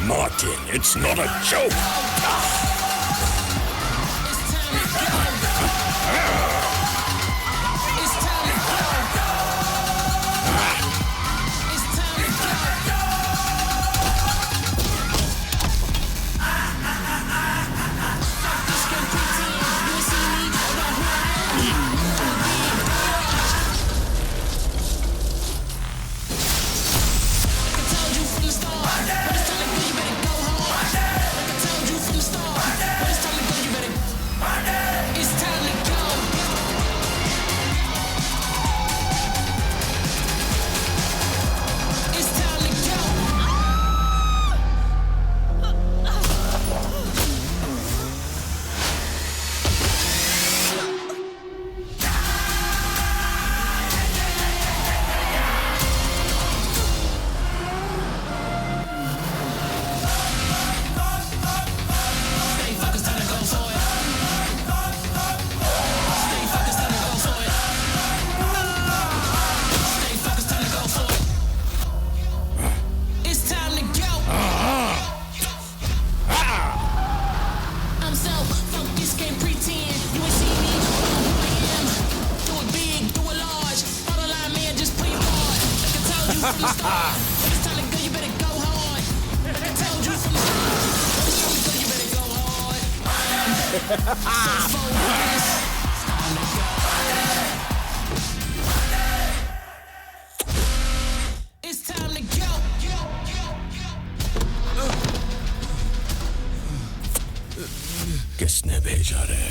Speaker 7: Martin, it's not a joke! किसने भेजा रे?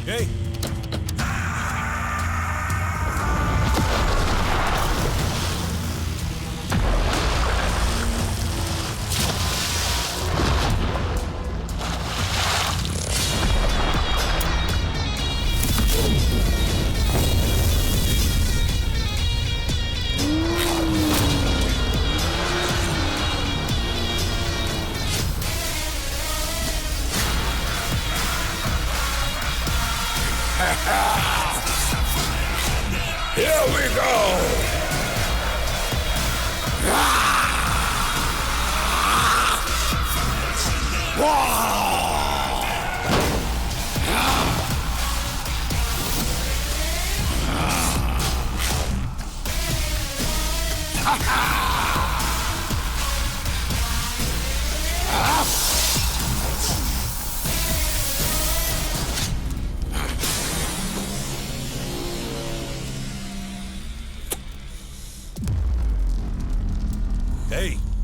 Speaker 22: Hey!
Speaker 7: Here we go!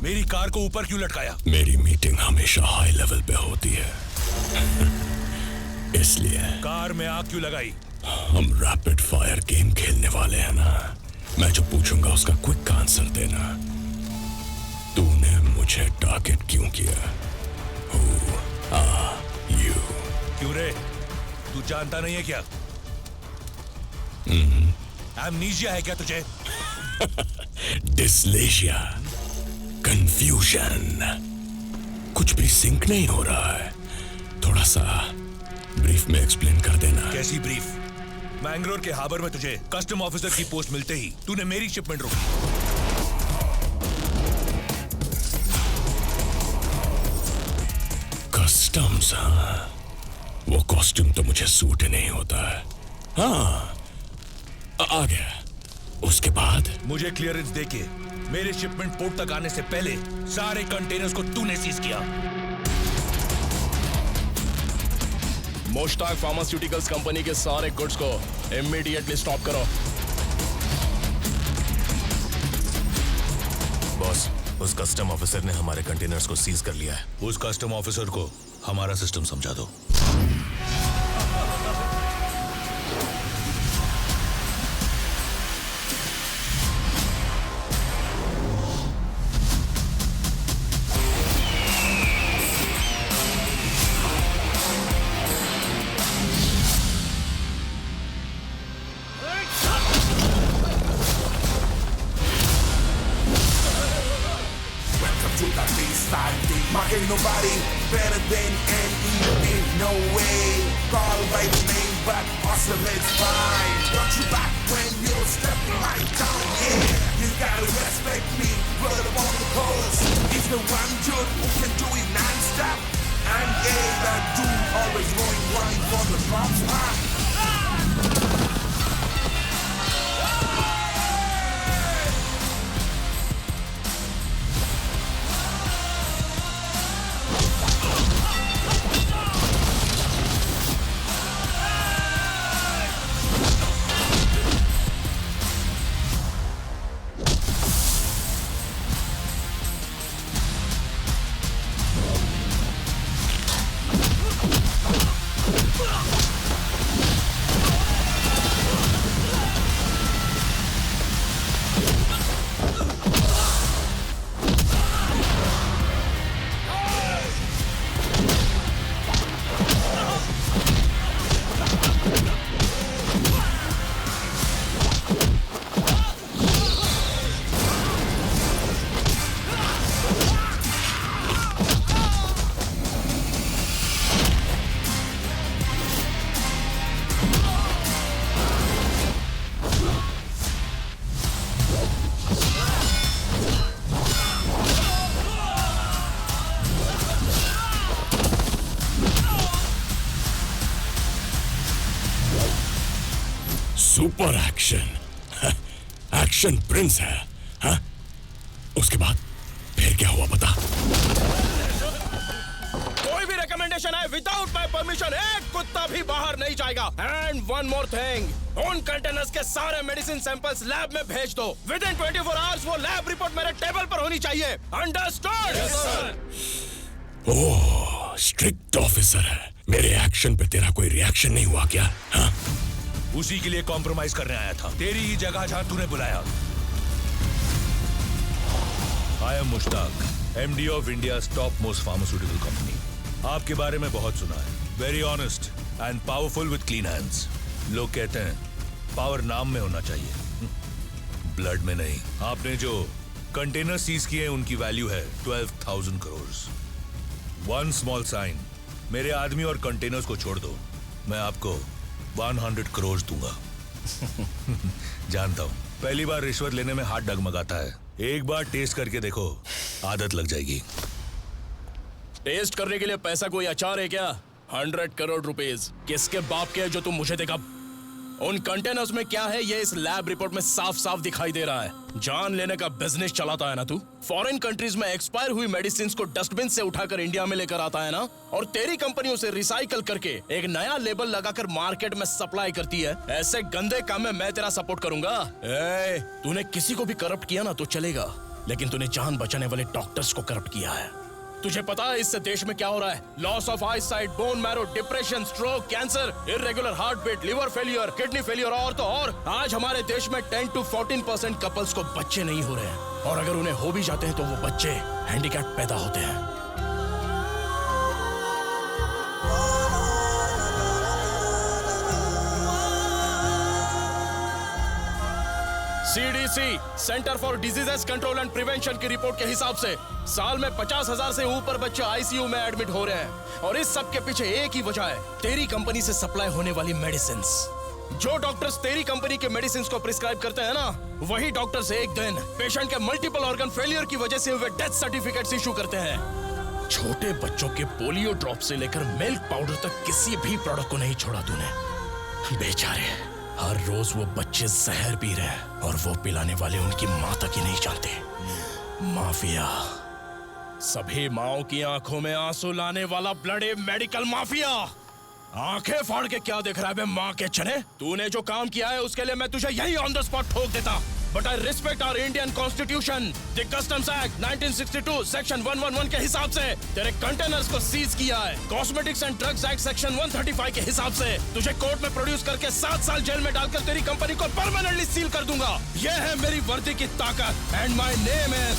Speaker 5: मेरी कार को ऊपर क्यों लटकाया?
Speaker 7: मेरी मीटिंग हमेशा हाई लेवल पे होती है, इसलिए।
Speaker 5: कार में आग क्यों लगाई?
Speaker 7: हम रैपिड फायर गेम खेलने वाले हैं ना। मैं जो पूछूंगा उसका क्विक आंसर देना। तूने मुझे टारगेट क्यों किया? Who are you?
Speaker 5: क्यों रे? तू जानता नहीं है क्या? एमनीशिया है क्या तुझे?
Speaker 7: डिस्लेशिया, कंफ्यूजन, कुछ भी सिंक नहीं हो रहा है। थोड़ा सा ब्रीफ में एक्सप्लेन कर देना।
Speaker 5: कैसी ब्रीफ? मैंगलोर के हार्बर में तुझे कस्टम ऑफिसर की पोस्ट मिलते ही तूने मेरी शिपमेंट रोकी।
Speaker 7: कस्टम्स, हाँ, वो कॉस्ट्यूम तो मुझे सूट नहीं होता है। हाँ, आ गया। उसके बाद
Speaker 5: मुझे क्लियरेंस देके मेरे शिपमेंट पोर्ट तक आने से पहले सारे कंटेनर्स को तूने सीज किया।
Speaker 3: मुश्ताक फार्मास्यूटिकल्स कंपनी के सारे गुड्स को इमीडिएटली स्टॉप करो।
Speaker 22: बॉस, उस कस्टम ऑफिसर ने हमारे कंटेनर्स को सीज कर लिया है।
Speaker 5: उस कस्टम ऑफिसर को हमारा सिस्टम समझा दो।
Speaker 6: Ain't nobody better than N.E.D. No way. Call by the name, but awesome it's fine. Got you back when you step right down. Yeah, you gotta respect me, word on the course. It's the one dude who can do it non-stop. And yeah, that dude always going blind for the drop spot.
Speaker 7: Super action, action Prince है। हाँ? उसके बाद फिर क्या हुआ बता?
Speaker 3: कोई भी रिकमेंडेशन है विदाउट माय परमिशन एक कुत्ता भी बाहर नहीं जाएगा। एंड वन मोर थिंग, उन कंटेनर्स के सारे मेडिसिन सैंपल्स लैब में भेज दो। विद इन 24 आवर्स वो लैब रिपोर्ट मेरे टेबल पर होनी चाहिए। Understood? Yes sir.
Speaker 7: Oh, strict officer है। मेरे एक्शन पे तेरा कोई रिएक्शन नहीं हुआ क्या? हाँ?
Speaker 5: उसी के लिए कॉम्प्रोमाइज करने आया था, तेरी ही जगह जहां तूने बुलाया। I am Mushtaq, MD of India's top most pharmaceutical company. आपके बारे में बहुत सुना है। Very honest and powerful with clean hands. लोग कहते हैं पावर नाम में होना चाहिए, ब्लड में नहीं। आपने जो कंटेनर सीज किए उनकी वैल्यू है 12,000 करोड़। वन स्मॉल साइन, मेरे आदमी और कंटेनर्स को छोड़ दो, मैं आपको 100 करोड़ दूंगा। जानता हूं पहली बार रिश्वत लेने में हाथ डगमगाता है, एक बार टेस्ट करके देखो, आदत लग जाएगी।
Speaker 3: टेस्ट करने के लिए पैसा कोई अचार है क्या? 100 करोड़ रुपीस किसके बाप के है जो तुम मुझे देगा? उन कंटेनर्स में क्या है ये इस लैब रिपोर्ट में साफ साफ दिखाई दे रहा है। जान लेने का बिजनेस चलाता है ना तू। फॉरेन कंट्रीज में एक्सपायर हुई मेडिसिन को डस्टबिन से उठाकर इंडिया में लेकर आता है ना, और तेरी कंपनी उसे रिसाइकल करके एक नया लेबल लगाकर मार्केट में सप्लाई करती है। ऐसे गंदे काम में मैं तेरा सपोर्ट करूंगा? तूने किसी को भी करप्ट किया ना तो चलेगा, लेकिन तूने जान बचाने वाले डॉक्टर्स को करप्ट किया है। तुझे पता है इससे देश में क्या हो रहा है? Loss of eyesight, bone marrow, depression, stroke, cancer, irregular heartbeat, liver failure, kidney failure और तो और आज हमारे देश में 10 to 14% कपल्स को बच्चे नहीं हो रहे हैं, और अगर उन्हें हो भी जाते हैं तो वो बच्चे हैंडीकैप पैदा होते हैं। CDC centre for diseases control and prevention की रिपोर्ट के हिसाब से साल में 50,000 से ऊपर बच्चे आईसीयू में एडमिट हो रहे हैं, और इस सब के पीछे एक ही वजह है, तेरी कंपनी से सप्लाई होने वाली मेडिसिन्स। जो डॉक्टर्स तेरी कंपनी के मेडिसिन्स को प्रिस्क्राइब करते हैं ना, वही डॉक्टर्स एक दिन पेशेंट के मल्टीपल ऑर्गन फेलियर की वजह से हुए डेथ सर्टिफिकेट्स इशू करते हैं। छोटे बच्चों के पोलियो ड्रॉप से लेकर मिल्क पाउडर तक किसी भी प्रोडक्ट को नहीं छोड़ा तूने। बेचारे हर रोज वो बच्चे जहर पी रहे हैं, और वो पिलाने वाले उनकी माँ तक ही नहीं जानते। माफिया, सभी माओ की आंखों में आंसू लाने वाला ब्लडी मेडिकल माफिया। आंखें फाड़ के क्या देख रहा है बे माँ के चने? तूने जो काम किया है उसके लिए मैं तुझे यही ऑन द स्पॉट ठोक देता, but I respect our Indian constitution. The customs act 1962 section 111 के हिसाब से तेरे कंटेनर्स को सीज किया है। Cosmetics and drugs act section 135 के हिसाब से तुझे कोर्ट में प्रोड्यूस करके 7 साल जेल में डालकर तेरी कंपनी को परमानेंटली सील कर दूंगा। यह है मेरी वर्दी की ताकत, एंड माय नेम इज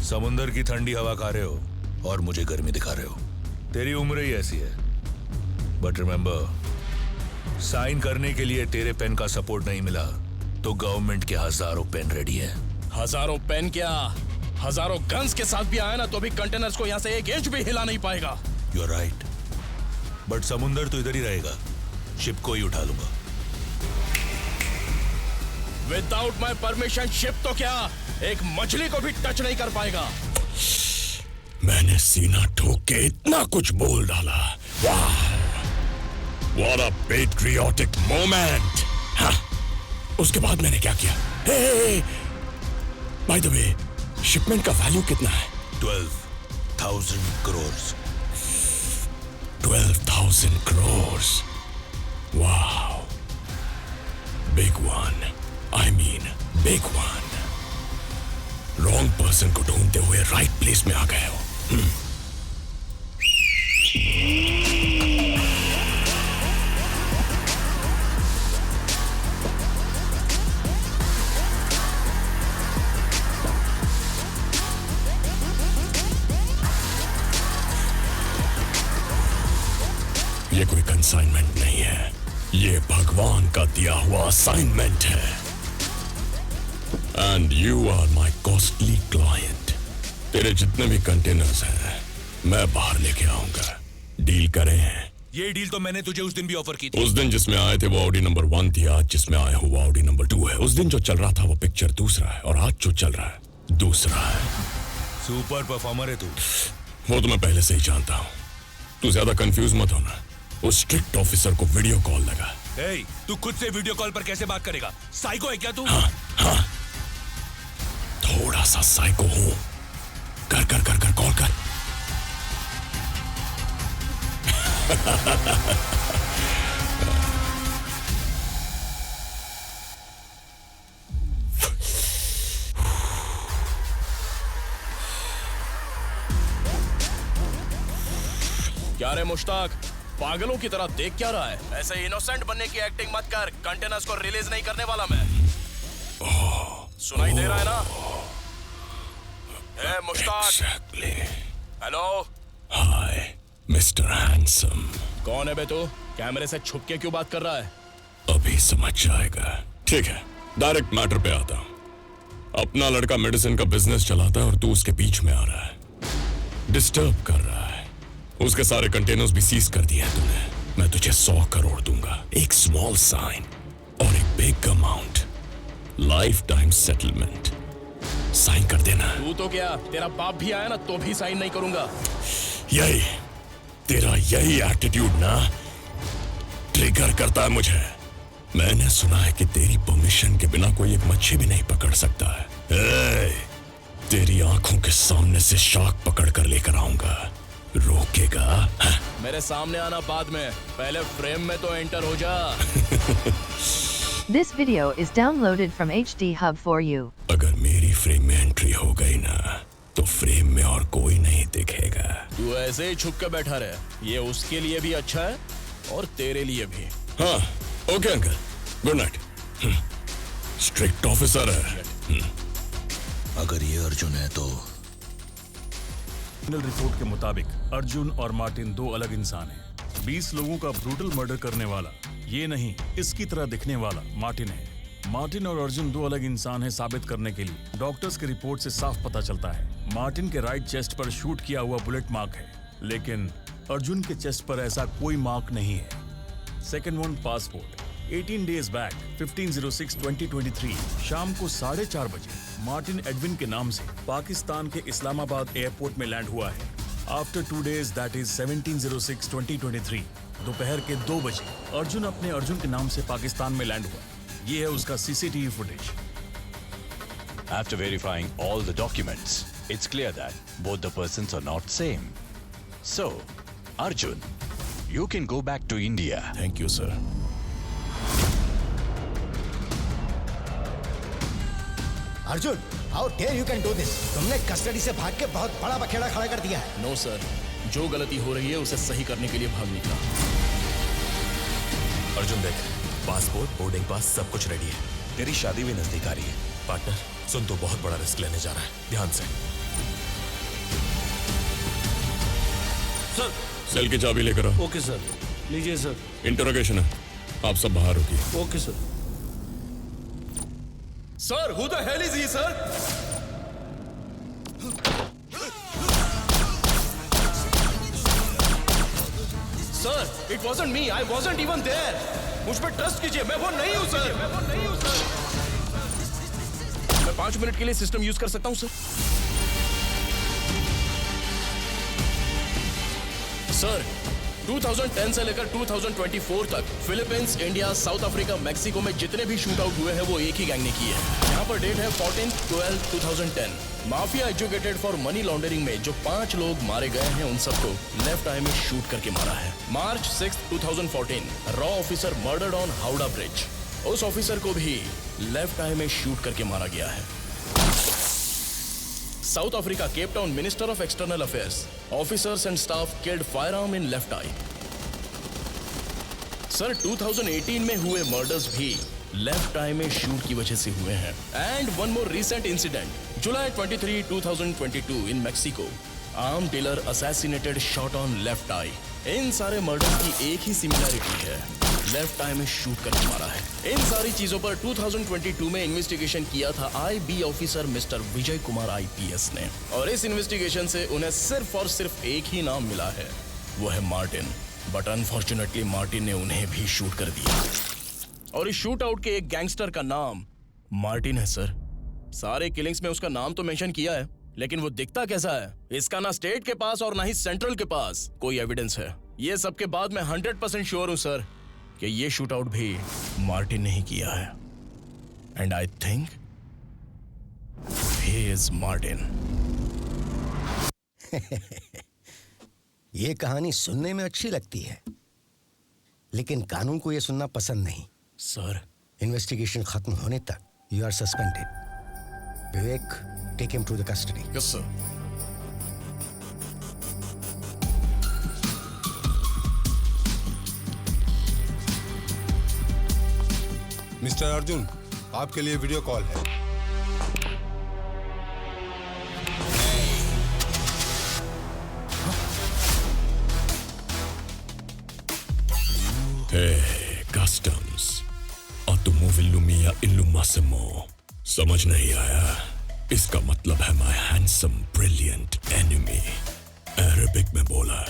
Speaker 1: समुंदर की ठंडी हवा खा रहे हो और मुझे गर्मी दिखा रहे हो। तेरी उम्र ही ऐसी है, बट रिमेंबर, साइन करने के लिए तेरे पेन का सपोर्ट नहीं मिला तो गवर्नमेंट के हजारों पेन रेडी है।
Speaker 3: हजारों पेन क्या, हजारों गन्स के साथ भी आया ना तो भी कंटेनर्स को यहाँ से 1 इंच भी हिला नहीं पाएगा।
Speaker 1: यू आर राइट, बट समुंदर तो इधर ही रहेगा, शिप को ही उठा लूंगा।
Speaker 3: विदाउट माई परमिशन शिप तो क्या, एक मछली को भी टच नहीं कर पाएगा।
Speaker 7: मैंने सीना ठोक के इतना कुछ बोल डाला। वाह, व्हाट अ पेट्रियोटिक मोमेंट। उसके बाद मैंने क्या किया? बाय द वे, शिपमेंट का वैल्यू कितना है?
Speaker 1: 12,000 crores।
Speaker 7: 12,000 crores। वाह, big one, I mean big one। Wrong person को ढूंढते हुए राइट प्लेस में आ गए हो। ये कोई कंसाइनमेंट नहीं है, ये भगवान का दिया हुआ असाइनमेंट है। And you are my costly client। तेरे जितने भी कंटेनर्स हैं मैं बाहर लेके आऊंगा। डील करें?
Speaker 1: ये डील तो मैंने तुझे उस दिन भी ऑफर की थी।
Speaker 7: उस दिन जिसमें आए थे वो ऑडी नंबर 1 थी, आज जिसमें आए हो वो ऑडी नंबर 2 है। उस दिन जो चल रहा था वो पिक्चर दूसरा है, और आज जो चल रहा है दूसरा है।
Speaker 1: सुपर परफॉर्मर है तू।
Speaker 7: वो तो मैं पहले से ही जानता हूँ। तू ज्यादा कंफ्यूज मत होना। उस स्ट्रिक्ट ऑफिसर को वीडियो कॉल लगा।
Speaker 1: तू खुद से वीडियो कॉल पर कैसे बात करेगा? साइको है क्या तू?
Speaker 7: हाँ, थोड़ा सा साइको हूं। कर कर कर कर कॉल कर।
Speaker 3: क्या रे मुश्ताक, पागलों की तरह देख क्या रहा है? ऐसे इनोसेंट बनने की एक्टिंग मत कर। कंटेनर्स को रिलीज नहीं करने वाला मैं। सुनाई दे रहा है ना? ए Mushtaq. Hello.
Speaker 7: Hi mister handsome.
Speaker 3: कौन है बे तू? कैमरे से छुप के क्यों बात कर रहा है?
Speaker 7: अभी समझ जाएगा। ठीक है, डायरेक्ट मैटर पे आता हूं। अपना लड़का मेडिसिन का बिजनेस चलाता है और तू उसके बीच में आ रहा है, डिस्टर्ब कर रहा है। उसके सारे कंटेनर्स भी सीज कर दिए हैं तूने। मैं तुझे 100 करोड़ दूंगा, एक स्मॉल साइन और एक big amount, lifetime settlement. Sign कर देना।
Speaker 3: तू तो क्या, तेरा बाप भी आया ना तो भी साइन नहीं करूंगा।
Speaker 7: यही तेरा यही एटीट्यूड ना ट्रिगर करता है मुझे। मैंने सुना है कि तेरी परमिशन के बिना कोई एक मच्छी भी नहीं पकड़ सकता है। तेरी आंखों के सामने से शार्क पकड़ कर लेकर आऊंगा। रोकेगा?
Speaker 3: मेरे सामने आना बाद में, पहले फ्रेम में तो एंटर हो जा।
Speaker 8: This video is downloaded from HD Hub for you.
Speaker 22: अगर मेरी फ्रेम में एंट्री हो गई ना, तो फ्रेम में और कोई नहीं दिखेगा।
Speaker 3: तू ऐसे ही छुप के बैठा रहे, ये उसके लिए भी अच्छा है और तेरे लिए भी।
Speaker 22: हाँ, okay uncle, good night. Strict officer है।
Speaker 1: अगर ये अर्जुन है तो
Speaker 16: फाइनल रिपोर्ट के मुताबिक अर्जुन और मार्टिन दो अलग इंसान हैं। 20 लोगों का ब्रूटल मर्डर करने वाला ये नहीं, इसकी तरह दिखने वाला मार्टिन है। मार्टिन और अर्जुन दो अलग इंसान हैं साबित करने के लिए डॉक्टर्स की रिपोर्ट से साफ पता चलता है। मार्टिन के राइट चेस्ट पर शूट किया हुआ बुलेट मार्क है, लेकिन अर्जुन के चेस्ट पर ऐसा कोई मार्क नहीं है। Second one passport 18 days back 15/06/2023 शाम को 4:30 बजे मार्टिन एडविन के नाम से पाकिस्तान के इस्लामाबाद एयरपोर्ट में लैंड हुआ है। आफ्टर 2 days दैट इज 17/06/2023 दोपहर के 2 बजे अर्जुन अपने अर्जुन के नाम से पाकिस्तान में लैंड हुआ। ये है उसका CCTV footage.
Speaker 5: After verifying all the documents, it's clear that both the persons are not same. So, Arjun, you can go back to India.
Speaker 3: Thank you, sir.
Speaker 9: Arjun, how dare you can do this? तुमने कस्टडी से भाग के बहुत बड़ा बखेड़ा खड़ा कर दिया है।
Speaker 3: नो सर, जो गलती हो रही है उसे सही करने के लिए भाग निकला।
Speaker 22: अर्जुन देख, पासपोर्ट, बोर्डिंग पास सब कुछ रेडी है। तेरी शादी भी नजदीक आ रही है। पार्टनर सुन, तो बहुत बड़ा रिस्क लेने जा रहा है, ध्यान से।
Speaker 16: सर,
Speaker 22: सेल की चाबी लेकर आओ।
Speaker 16: ओके सर, लीजिए सर।
Speaker 22: इंटरोगेशन है, आप सब बाहर रुकिए।
Speaker 16: Okay sir.
Speaker 3: Sir, who the hell is he, sir? Sir, it wasn't me. I wasn't even there. मुझ पर ट्रस्ट कीजिए, मैं वो नहीं हूँ सर। मैं 5 मिनट के लिए सिस्टम यूज कर सकता हूँ सर। सर, 2010 से लेकर 2024 तक Philippines, India, south Africa, Mexico में जितने भी शूट आउट हुए हैं वो एक ही गैंग ने किए हैं। यहाँ पर डेट है 14/12/2010। Mafia educated for money laundering में जो 5 लोग मारे गए हैं उन सबको लेफ्ट आई में शूट करके मारा है। मार्च 6, 2014 raw officer murdered on Howrah bridge. उस ऑफिसर को भी लेफ्ट आई में शूट करके मारा गया है। South Africa, Cape Town, minister of external affairs, officers and staff killed firearm in left eye. Sir, 2018 में हुए मर्डर्स भी लेफ्ट आई में शूट की वजह से हुए हैं। And one more recent incident, July 23, 2022 in Mexico, arm dealer assassinated shot on left eye. इन सारे मर्डर की एक ही सिमिलैरिटी है, लेफ्ट आई में शूट करके मारा है। इन सारी चीजों पर 2022 में इन्वेस्टिगेशन किया था IB officer mister Vijay Kumar IPS ने, और इस इन्वेस्टिगेशन से उन्हें सिर्फ और सिर्फ एक ही नाम मिला है, वो है मार्टिन। बट अनफॉर्चुनेटली मार्टिन ने उन्हें भी शूट कर दिया, और इस शूट आउट के एक गैंगस्टर का नाम मार्टिन है सर। सारे किलिंग्स में उसका नाम तो मेंशन किया है, लेकिन वो दिखता कैसा है इसका ना स्टेट के पास और ना ही सेंट्रल के पास कोई एविडेंस है। ये सब के बाद मैं 100% श्योर हूं सर कि ये शूट आउट भी मार्टिन ने ही किया है। And I think he is Martin.
Speaker 9: ये कहानी सुनने में अच्छी लगती है, लेकिन कानून को ये सुनना पसंद नहीं।
Speaker 3: सर,
Speaker 9: इन्वेस्टिगेशन खत्म होने तक you are suspended. Vivek, take him to the custody.
Speaker 3: Yes sir.
Speaker 12: Mister Arjun, आपके लिए वीडियो कॉल है।
Speaker 22: कस्टम्स ऑटोमोबिल मिया इल्लू मासिमो। समझ नहीं आया? इसका मतलब है my handsome brilliant enemy. Arabic में बोला।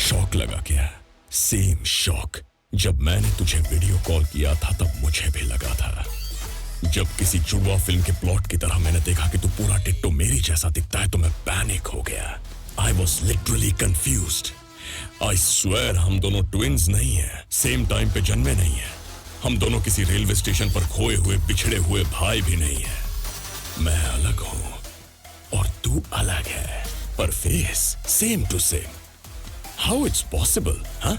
Speaker 22: शौक लगा क्या? सेम शौक। जब मैंने तुझे वीडियो कॉल किया था तब मुझे भी लगा था। जब किसी जुड़वा फिल्म के प्लॉट की तरह मैंने देखा कि तू पूरा टिट्टो मेरी जैसा दिखता है तो मैं पैनिक हो गया। I was literally confused. I swear हम दोनों ट्विंस नहीं हैं, सेम टाइम पे जन्मे नहीं हैं। हम दोनों किसी रेलवे स्टेशन पर खोए हुए बिछड़े हुए भाई भी नहीं हैं। मैं अलग हूं और तू अलग है, पर face same to same. How it's possible, huh?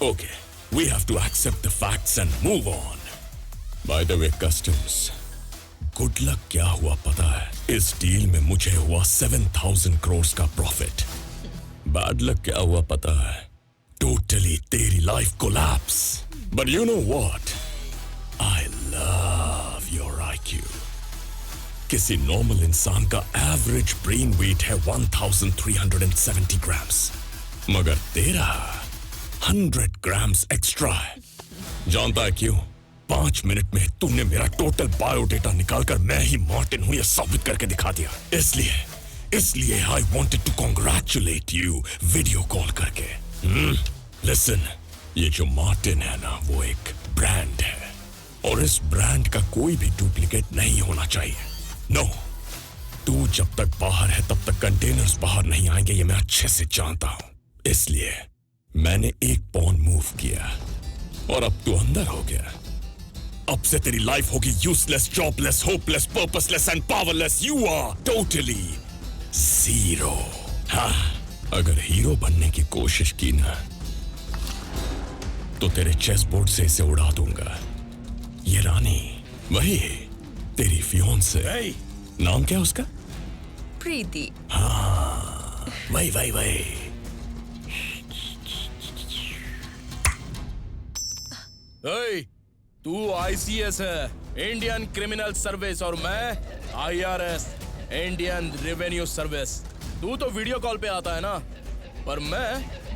Speaker 22: Okay, we have to accept the facts and move on. By the way, Customs, good luck क्या हुआ पता है? इस डील में मुझे हुआ 7,000 crores का प्रॉफिट. Bad luck क्या हुआ पता है? Totally तेरी life collapse. But you know what? I love your IQ. किसी नॉर्मल इंसान का एवरेज ब्रेन वेट है 1370 ग्राम्स, मगर तेरा 100 ग्राम्स एक्स्ट्रा है. जानता है क्यों? 5 मिनट में तूने मेरा टोटल बायोडेटा निकालकर मैं ही मार्टिन हूं यह साबित करके दिखा दिया. इसलिए I wanted to congratulate you video call करके. लिसन, ये जो मार्टिन है ना, वो एक ब्रांड है और इस ब्रांड का कोई भी डुप्लीकेट नहीं होना चाहिए. नो, तू जब तक बाहर है तब तक कंटेनर्स बाहर नहीं आएंगे, ये मैं अच्छे से जानता हूं. इसलिए मैंने एक पॉन मूव किया और अब तू अंदर हो गया. अब से तेरी लाइफ होगी useless, jobless, hopeless, purposeless and powerless. You are totally zero. हाँ, अगर हीरो बनने की कोशिश की ना तो तेरे चेस बोर्ड से इसे उड़ा दूंगा. ये रानी वही है, तेरी फियोंसे. नाम क्या उसका?
Speaker 15: प्रीति.
Speaker 22: हाँ, वही.
Speaker 3: तू ICS है, इंडियन क्रिमिनल सर्विस, और मैं IRS, इंडियन रेवेन्यू सर्विस. तू तो वीडियो कॉल पे आता है ना, पर मैं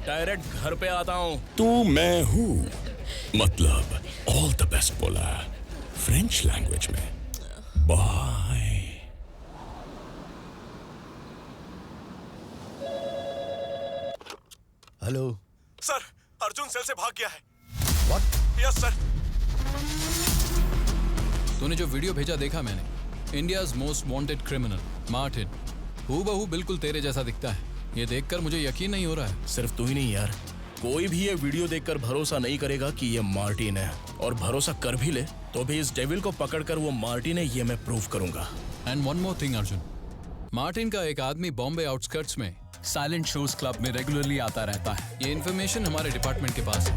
Speaker 3: डायरेक्ट घर पे आता हूँ.
Speaker 22: तू मैं हूँ मतलब ऑल द बेस्ट बोला फ्रेंच लैंग्वेज में. Bye.
Speaker 9: Hello
Speaker 10: sir, Arjun cell से भाग गया है.
Speaker 9: व्हाट?
Speaker 10: Yes sir.
Speaker 14: तूने जो वीडियो भेजा देखा मैंने. India's most wanted criminal Martin हूबहू बिल्कुल तेरे जैसा दिखता है. ये देखकर मुझे यकीन नहीं हो रहा है.
Speaker 3: सिर्फ तू ही नहीं यार, कोई भी ये वीडियो देखकर भरोसा नहीं करेगा कि ये मार्टिन है, और भरोसा कर भी ले तो भी इस डेविल को पकड़कर वो मार्टिन है ये मैं प्रूव करूंगा.
Speaker 14: And one more thing Arjun, Martin का एक आदमी बॉम्बे आउटस्कर्ट्स में साइलेंट शोज क्लब में रेगुलरली आता रहता है. ये इन्फॉर्मेशन हमारे डिपार्टमेंट के पास है.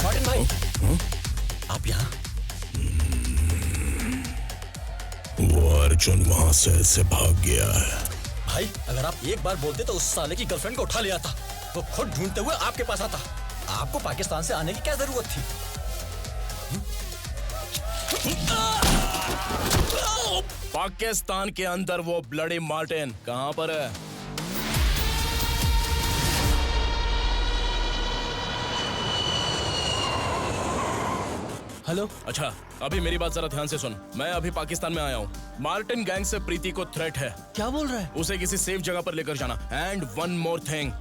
Speaker 21: मार्टिन भाई, आप यहाँ?
Speaker 22: वो अर्जुन वहां से भाग गया है.
Speaker 21: भाई, अगर आप एक बार बोलते तो उस साले की गर्लफ्रेंड को उठा ले आता. वो खुद ढूंढते हुए आपके पास आता. आपको पाकिस्तान से आने की क्या जरूरत थी?
Speaker 3: पाकिस्तान के अंदर वो ब्लडी मार्टिन कहां पर है?
Speaker 21: हेलो.
Speaker 3: अच्छा, अभी मेरी बात जरा ध्यान से सुन. मैं अभी पाकिस्तान में आया हूँ. मार्टिन गैंग से प्रीति को थ्रेट है.
Speaker 21: क्या बोल रहा है?
Speaker 3: उसे किसी सेफ जगह पर लेकर जाना. And one more thing,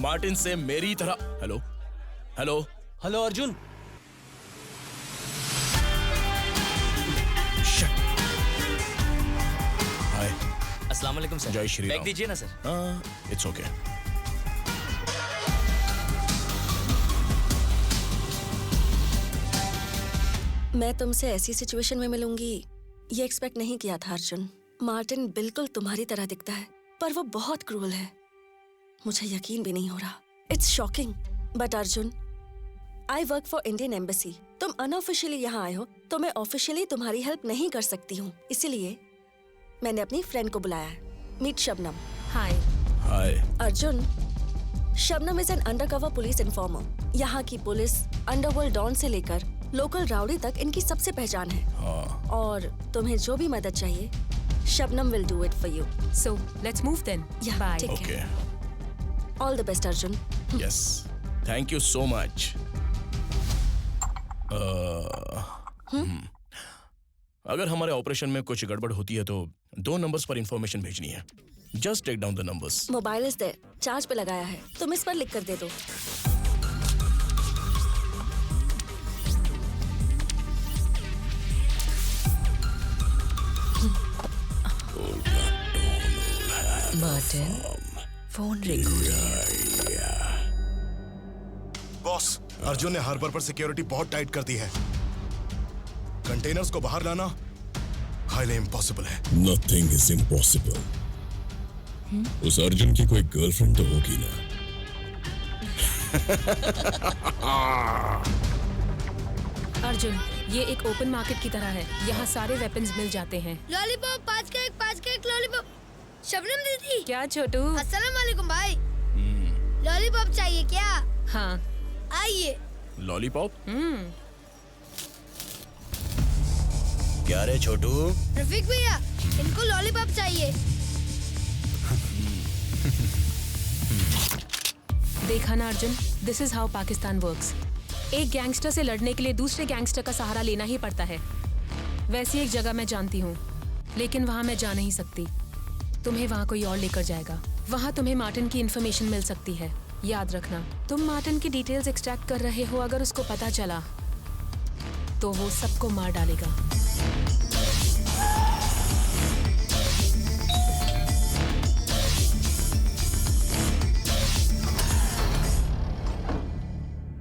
Speaker 3: Martin से मेरी तरह. Hello hello
Speaker 21: hello Arjun.
Speaker 3: Hi.
Speaker 4: अस्सलाम वालेकुम सर.
Speaker 3: जय श्री राम.
Speaker 4: बैग दीजिए ना सर.
Speaker 3: हाँ, इट्स ओके.
Speaker 13: मैं तुमसे ऐसी सिचुएशन में मिलूंगी ये एक्सपेक्ट नहीं किया था अर्जुन. मार्टिन बिल्कुल तुम्हारी तरह दिखता है, पर वो बहुत क्रूअल है. मुझे यकीन भी नहीं हो रहा. It's shocking. But Arjun, I work for Indian embassy. तुम अनऑफिशियली यहाँ आए हो तो मैं ऑफिशियली तुम्हारी हेल्प नहीं कर सकती हूँ. इसीलिए मैंने अपनी फ्रेंड को बुलाया है. Meet Shabnam.
Speaker 2: Hi.
Speaker 3: Hi.
Speaker 13: Arjun, Shabnam is an undercover police informer. यहाँ की पुलिस अंडरवर्ल्ड डॉन से लेकर लोकल राउडी तक इनकी सबसे पहचान है. और तुम्हें जो भी मदद चाहिए, Shabnam will do it for you.
Speaker 2: So let's move then. Bye.
Speaker 3: Okay.
Speaker 13: All the best Arjun.
Speaker 3: Yes, thank you so much. अगर हमारे ऑपरेशन में कुछ गड़बड़ होती है तो 2 नंबर्स पर इंफॉर्मेशन भेजनी है. Just take down the numbers.
Speaker 13: Mobile is there. Charge पे लगाया है. तुम इस पर लिख कर दे दो.
Speaker 15: मार्टिन, फोन रिंग हो रही है.
Speaker 10: अर्जुन ने हार्बर पर सिक्योरिटी बहुत टाइट कर दी है। कंटेनर्स को बाहर लाना हाईली इम्पॉसिबल है।
Speaker 22: Nothing is impossible. उस अर्जुन की कोई गर्लफ्रेंड तो होगी ना?
Speaker 2: अर्जुन, ये एक ओपन मार्केट की तरह है। यहाँ सारे वेपन्स मिल जाते हैं।
Speaker 17: लॉलीपॉप 5 का एक लॉलीपॉप। शबनम दीदी।
Speaker 2: क्या छोटू?
Speaker 17: अस्सलाम वालेकुम भाई। लॉलीपॉप चाहिए क्या?
Speaker 2: हाँ।
Speaker 17: आइए।
Speaker 3: लॉलीपॉप?
Speaker 5: क्या रे छोटू?
Speaker 17: रफीक भैया, इनको लॉलीपॉप चाहिए।
Speaker 2: देखा ना Arjun, this is how Pakistan works. एक गैंगस्टर से लड़ने के लिए दूसरे गैंगस्टर का सहारा लेना ही पड़ता है। वैसी एक जगह मैं जानती हूँ, लेकिन वहाँ मैं जा नहीं सकती। तुम्हें वहाँ कोई और लेकर जाएगा। वहाँ तुम्हें मार्टिन की इन्फॉर्मेशन मिल सकती है। याद रखना, तुम मार्टिन की डिटेल्स एक्सट्रैक्ट कर रहे हो। अगर उसको पता चला तो वो सबको मार डालेगा।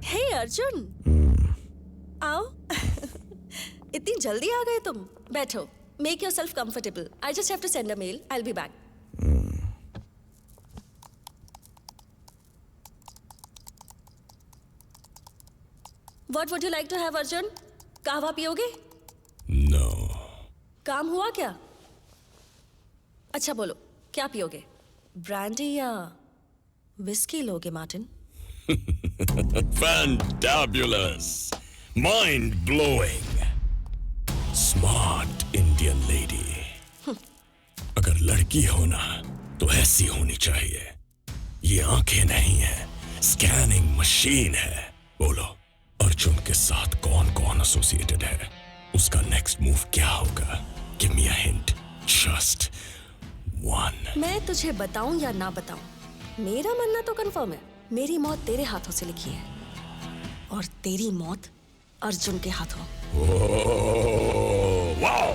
Speaker 13: हे अर्जुन, आओ। इतनी जल्दी आ गए तुम? बैठो। Make yourself comfortable. I just have to send a mail. I will be back. What would you like to have, Arjun? कहवा पियोगे?
Speaker 22: No.
Speaker 13: काम हुआ क्या? अच्छा बोलो, क्या पियोगे? ब्रांडी या विस्की लोगे Martin?
Speaker 22: Fantabulous. Mind blowing. Smart Indian lady. अगर लड़की हो ना तो ऐसी होनी चाहिए। ये आंखें नहीं है, स्कैनिंग मशीन है। बोलो, अर्जुन के साथ कौन कौन एसोसिएटेड है? उसका नेक्स्ट मूव क्या होगा? Give me a hint, just one.
Speaker 13: मैं तुझे बताऊं या ना बताऊं, मेरा मानना तो कंफर्म है। मेरी मौत तेरे हाथों से लिखी है और तेरी मौत अर्जुन के हाथों।
Speaker 22: वाओ!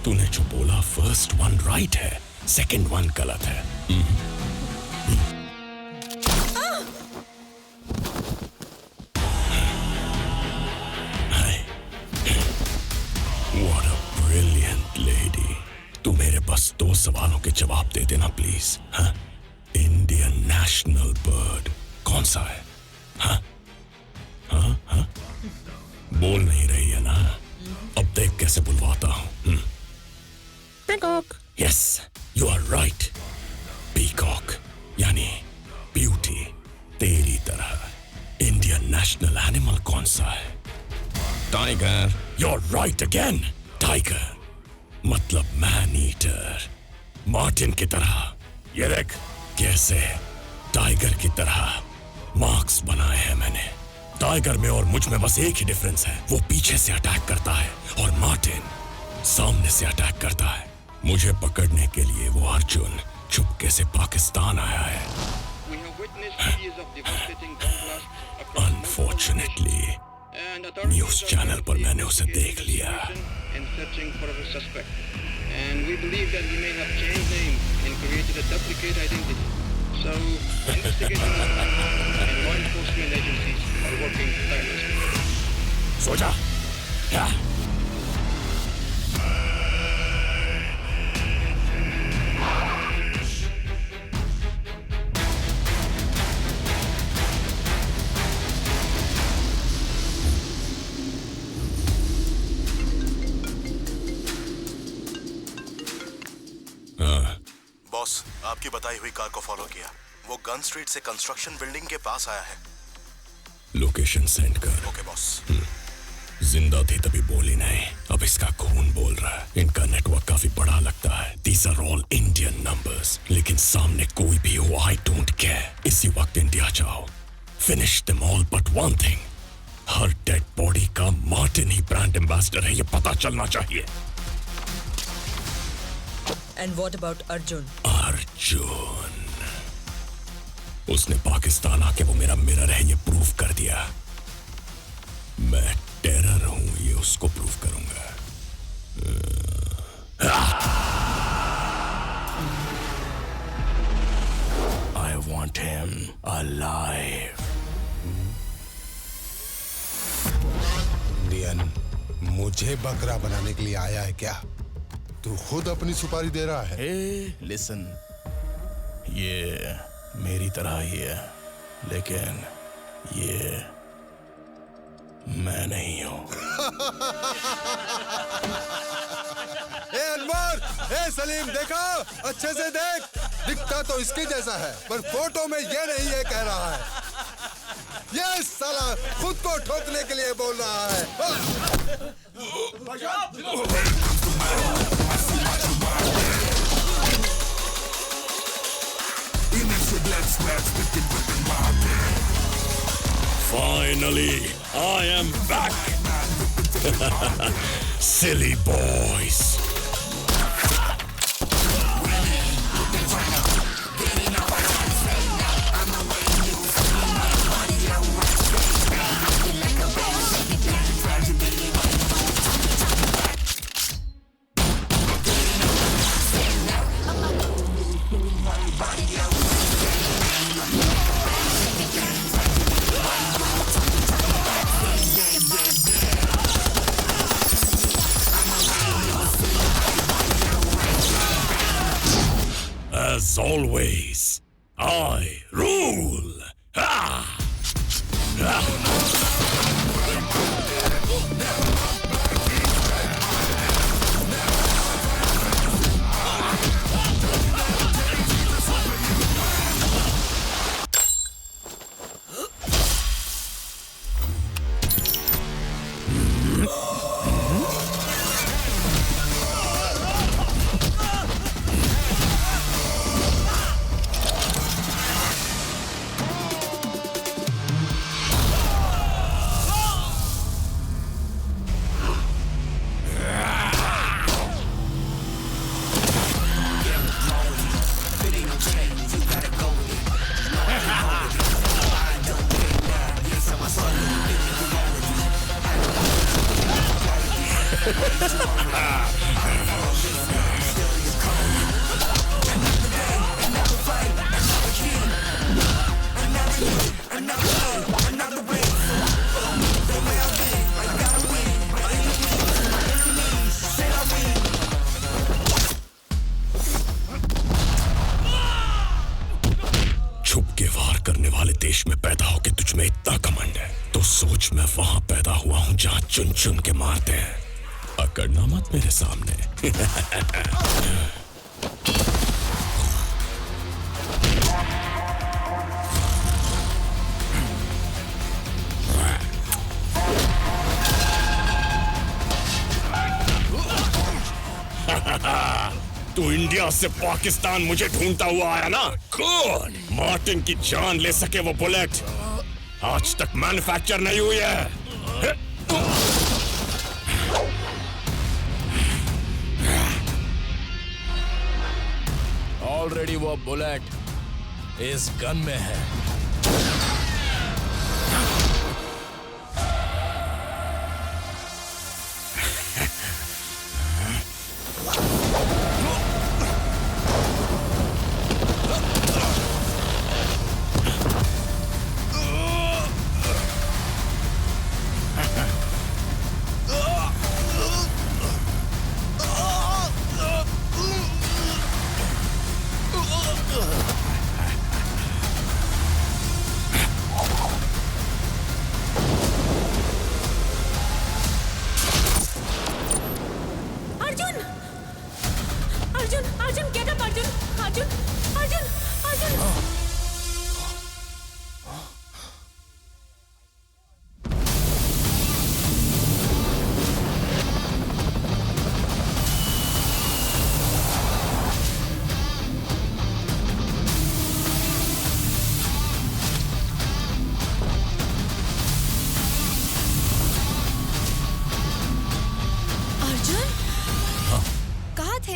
Speaker 22: तूने जो बोला फर्स्ट वन राइट है, सेकंड वन गलत है। What a brilliant lady. तू मेरे बस 2 सवालों के जवाब दे देना प्लीज। हाँ? इंडियन नेशनल बर्ड कौन सा है? हाँ? हाँ? हाँ? बोल नहीं रही है ना? अब देख कैसे बुलवाता हूँ। Peacock. Yes, you are right. Peacock यानी ब्यूटी। तेरी तरह इंडियन नेशनल एनिमल कौन सा है? Tiger. You're right again. Tiger मतलब मैन ईटर। मार्टिन की तरह। ये देख कैसे टाइगर की तरह मार्क्स बनाए हैं मैंने। टाइगर में और मुझ में बस एक ही डिफरेंस है, वो पीछे से अटैक करता है और मार्टिन सामने से अटैक करता है। मुझे पकड़ने के लिए वो अर्जुन चुपके से पाकिस्तान आया है। अनफॉर्चुनेटली न्यूज चैनल पर मैंने उसे देख लिया।
Speaker 18: And we believe that he may have changed name and created a duplicate identity. So, investigation is on and law enforcement agencies are working tirelessly.
Speaker 22: सोचा? क्या?
Speaker 10: बॉस, आपकी बताई हुई कार को फॉलो किया। वो गन स्ट्रीट से कंस्ट्रक्शन बिल्डिंग के पास आया है।
Speaker 22: लोकेशन सेंड कर।
Speaker 10: Okay boss.
Speaker 22: जिंदा थी तभी बोली नहीं, अब इसका खून बोल रहा है। इनका नेटवर्क काफी बड़ा लगता है। These are all Indian numbers, लेकिन सामने कोई भी हो, I don't care। इसी वक्त इंडिया जाओ, finish them all but one thing। Her dead body का मार्टिन ही ब्रांड एम्बेसडर है, ये पता चलना चाहिए।
Speaker 23: And what about Arjun?
Speaker 22: Arjun, उसने पाकिस्तान आके वो मेरा मिरर है ये प्रूव कर दिया। मैं टेरर हूं ये उसको प्रूव करूंगा। I want him alive.
Speaker 12: मुझे बकरा बनाने के लिए आया है क्या? तू खुद अपनी सुपारी दे रहा है।
Speaker 3: हे लिसन, ये मेरी तरह ही है, लेकिन ये मैं नहीं हूं।
Speaker 12: ए अनवर, ए सलीम, देखा? अच्छे से देख, दिखता तो इसके जैसा है, पर फोटो में ये नहीं है कह रहा है। ये साला खुद को ठोकने के लिए बोल रहा है।
Speaker 22: Finally, I am back. Silly boys. As always, I rule. Ha! छुप के वार करने वाले देश में पैदा होके तुझ में इतना घमंड है तो सोच मैं वहां पैदा हुआ हूं जहां चुन चुन के मारते हैं। अकड़ना मत मेरे सामने। तू इंडिया से पाकिस्तान मुझे ढूंढता हुआ आया ना? कौन? मार्टिन की जान ले सके वो बुलेट आज तक मैन्युफैक्चर नहीं हुई है।
Speaker 3: ऑलरेडी वो बुलेट इस गन में है।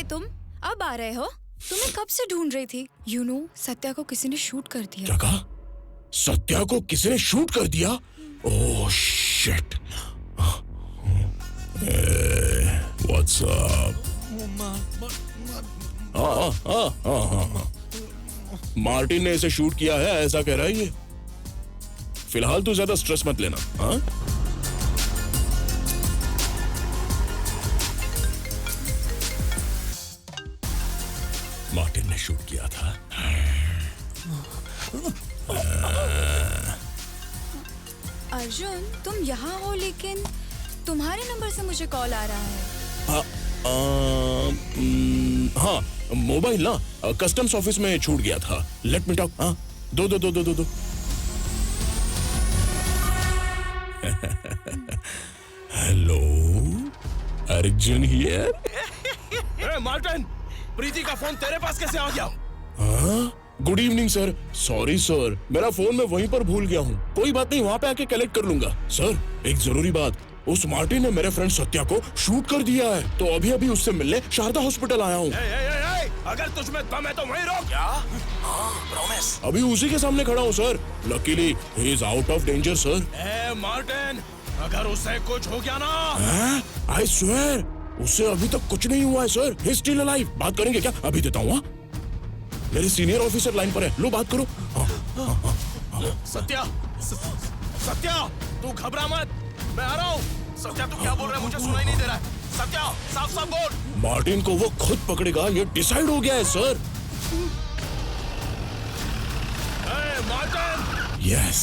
Speaker 15: तुम अब आ रहे हो? तुम्हें कब से ढूंढ रही थी। यू नो, सत्या को किसी ने शूट कर दिया।
Speaker 22: क्या कहा? सत्या को किसी ने शूट कर दिया? Oh shit. What's up? हाँ। मार्टिन ने इसे शूट किया है ऐसा कह रहा है ये। फिलहाल तू ज्यादा स्ट्रेस मत लेना। हाँ शूट किया था।
Speaker 15: अर्जुन, तुम यहाँ हो लेकिन तुम्हारे नंबर से मुझे कॉल आ रहा है।
Speaker 22: हाँ, मोबाइल ना कस्टम्स ऑफिस में छूट गया था। Let me talk. हाँ, दो। Hello, Arjun here.
Speaker 3: मार्टिन, प्रीति का फोन तेरे पास कैसे आ गया?
Speaker 22: हाँ, good evening sir. Sorry sir, मेरा फोन मैं वहीं पर भूल गया हूँ। कोई बात नहीं, वहाँ पे आके कलेक्ट कर लूंगा। सर, एक जरूरी बात, उस मार्टिन ने मेरे फ्रेंड सत्या को शूट कर दिया है, तो अभी उससे मिलने शारदा हॉस्पिटल आया हूँ।
Speaker 3: अगर तुझमें दम है तो वहीं रोक। क्या?
Speaker 22: प्रॉमिस। अभी उसी के सामने खड़ा हूँ sir. Luckily he is out of danger sir.
Speaker 3: Martin, अगर उसे कुछ हो गया ना,
Speaker 22: आई स्वेयर उससे अभी तक कुछ नहीं हुआ है सर। He still alive. बात करेंगे क्या? अभी देता हूँ। मेरे सीनियर ऑफिसर लाइन पर है, लो बात करो।
Speaker 3: सत्या, तू घबरा मत, मैं आ रहा हूँ। सत्या, तू क्या बोल रहा है? मुझे सुनाई नहीं दे रहा है। सत्या, साफ बोल।
Speaker 22: मार्टिन को वो खुद पकड़ेगा, ये डिसाइड हो गया है सर।
Speaker 3: मार्टिन।
Speaker 22: यस,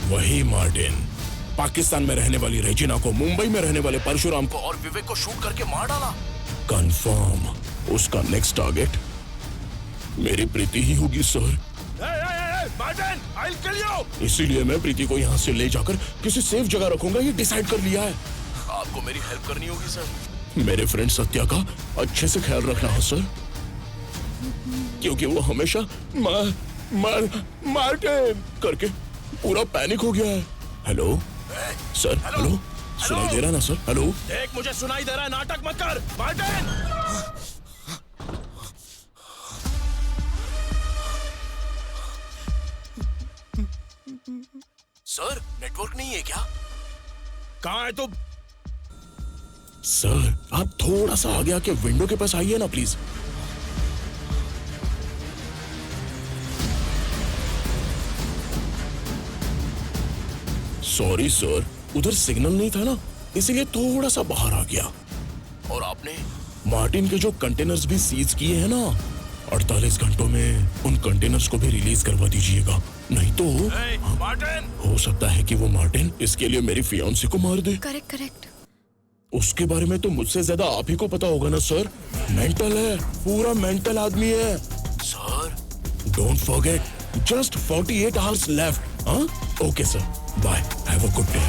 Speaker 22: वही मार्टिन। पाकिस्तान में रहने वाली रेजिना को, मुंबई में रहने वाले परशुराम को और विवेक को शूट करके मार डाला। कंफर्म उसका नेक्स्ट टारगेट मेरी प्रीति ही होगी sir.
Speaker 3: Martin, I'll kill you!
Speaker 22: इसीलिए मैं प्रीति को यहाँ से ले जाकर किसी सेफ जगह रखूंगा, ये डिसाइड कर लिया है।
Speaker 3: आपको मेरी हेल्प करनी होगी सर।
Speaker 22: मेरे फ्रेंड सत्या का अच्छे से ख्याल रखना है सर, क्योंकि वो हमेशा मार्टिन करके पूरा पैनिक हो गया है। हेलो सर, हेलो, सुनाई दे रहा ना सर? हेलो,
Speaker 3: देख, मुझे सुनाई दे रहा है, नाटक मत कर। मार्टिन!
Speaker 22: सर, नेटवर्क नहीं है क्या?
Speaker 3: कहाँ है तुम?
Speaker 22: सर, आप थोड़ा सा आगे आके विंडो के पास आइए ना प्लीज। सॉरी सर, उधर सिग्नल नहीं था ना, इसीलिए थोड़ा सा बाहर आ गया। और आपने मार्टिन के जो कंटेनर्स भी सीज किए हैं ना, 48 घंटों में उन कंटेनर्स को भी रिलीज करवा दीजिएगा, नहीं तो
Speaker 3: मार्टिन!
Speaker 22: हो सकता है कि वो मार्टिन इसके लिए मेरी फियांसी को मार दे।
Speaker 15: करेक्ट।
Speaker 22: उसके बारे में तो मुझसे ज्यादा आप ही को पता होगा ना सर। मेंटल है, पूरा मेंटल आदमी है sir. Don't forget, just 48 hours left. हाँ, okay sir, bye, have a good day.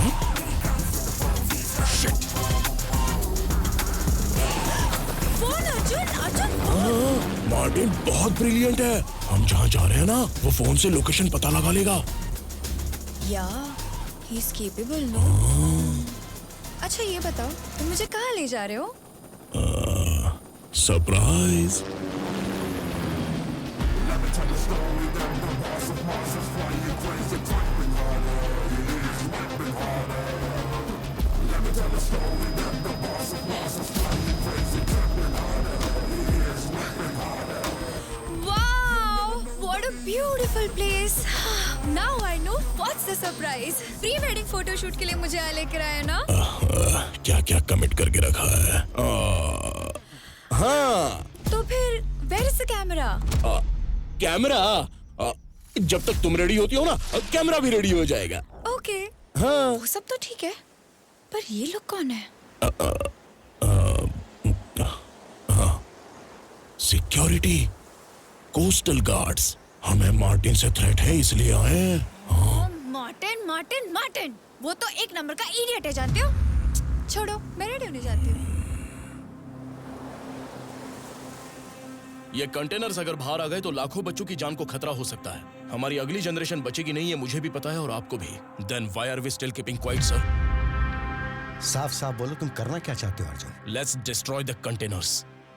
Speaker 22: Martin बहुत ब्रिलियंट है। हम जहाँ जा रहे हैं ना, वो फोन से लोकेशन पता लगा लेगा।
Speaker 15: He is capable no. अच्छा ये बताओ, तुम मुझे कहाँ ले जा रहे हो?
Speaker 22: Surprise.
Speaker 15: Beautiful place. Now I know what's the surprise. Pre wedding photoshoot के लिए मुझे यहाँ लेकर आया ना?
Speaker 22: क्या क्या कमिट करके रखा है? हाँ,
Speaker 15: तो फिर where is the camera?
Speaker 22: Camera जब तक तुम रेडी होती हो ना, कैमरा भी रेडी हो जाएगा।
Speaker 15: ओके।
Speaker 22: हाँ,
Speaker 15: वो सब तो ठीक है, पर ये लोग कौन है?
Speaker 22: Security, coastal guards. हमें मार्टिन से थ्रेट है इसलिए आए हैं।
Speaker 15: मार्टिन, वो तो एक नंबर का इडियट है, जानते हो? छोड़ो, मैं रेडी होने जाती हूँ।
Speaker 3: ये कंटेनर्स अगर बाहर आ गए तो लाखों बच्चों की जान को खतरा हो सकता है। हमारी अगली जनरेशन बचेगी नहीं, है मुझे भी पता है और आपको भी। Then why are we still keeping quiet, sir?
Speaker 9: साफ साफ बोलो, तुम करना क्या चाहते हो Arjun?
Speaker 3: Let's destroy the containers.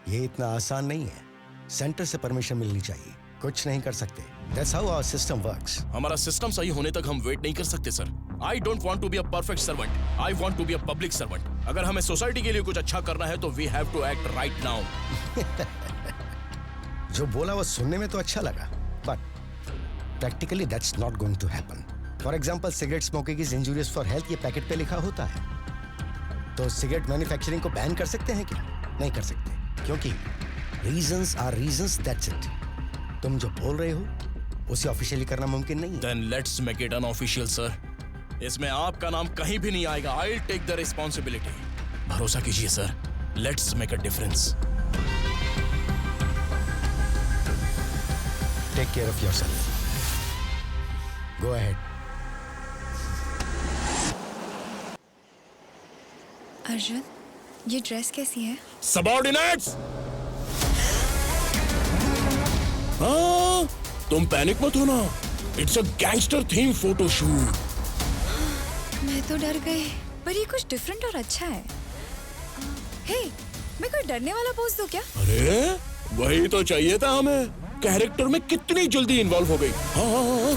Speaker 9: ये इतना आसान नहीं है। सेंटर से परमिशन मिलनी चाहिए। कुछ नहीं कर सकते। That's how our system works.
Speaker 3: हमारा सिस्टम सही होने तक हम वेट नहीं कर सकते sir. I don't want to be a perfect servant. I want to be a public servant. अगर हमें सोसाइटी के लिए कुछ अच्छा करना है तो we have to act right now.
Speaker 9: जो बोला वो सुनने में तो अच्छा लगा, but practically that's not going to happen. For example, cigarette smoking is injurious for health, ये पैकेट पे लिखा होता है। तो सिगरेट मैन्युफैक्चरिंग को बैन कर सकते हैं क्या? नहीं कर सकते, क्योंकि reasons are reasons, that's it. तुम जो बोल रहे हो उसे ऑफिशियली करना मुमकिन नहीं है।
Speaker 3: Then let's make it unofficial, sir. इसमें आपका नाम कहीं भी नहीं आएगा। I'll take the responsibility. भरोसा कीजिए sir. Let's make a difference.
Speaker 9: Take care of yourself. Go ahead.
Speaker 15: Arjun, ये ड्रेस कैसी है?
Speaker 3: Subordinates! हाँ, तुम पैनिक मत होना। It's a gangster theme photo shoot.
Speaker 15: मैं तो डर गई, पर ये कुछ डिफरेंट और अच्छा है। हे, मैं कोई डरने वाला पोज दूं क्या?
Speaker 3: अरे, वही तो चाहिए था हमें। कैरेक्टर में कितनी जल्दी इन्वॉल्व हो गई। हाँ।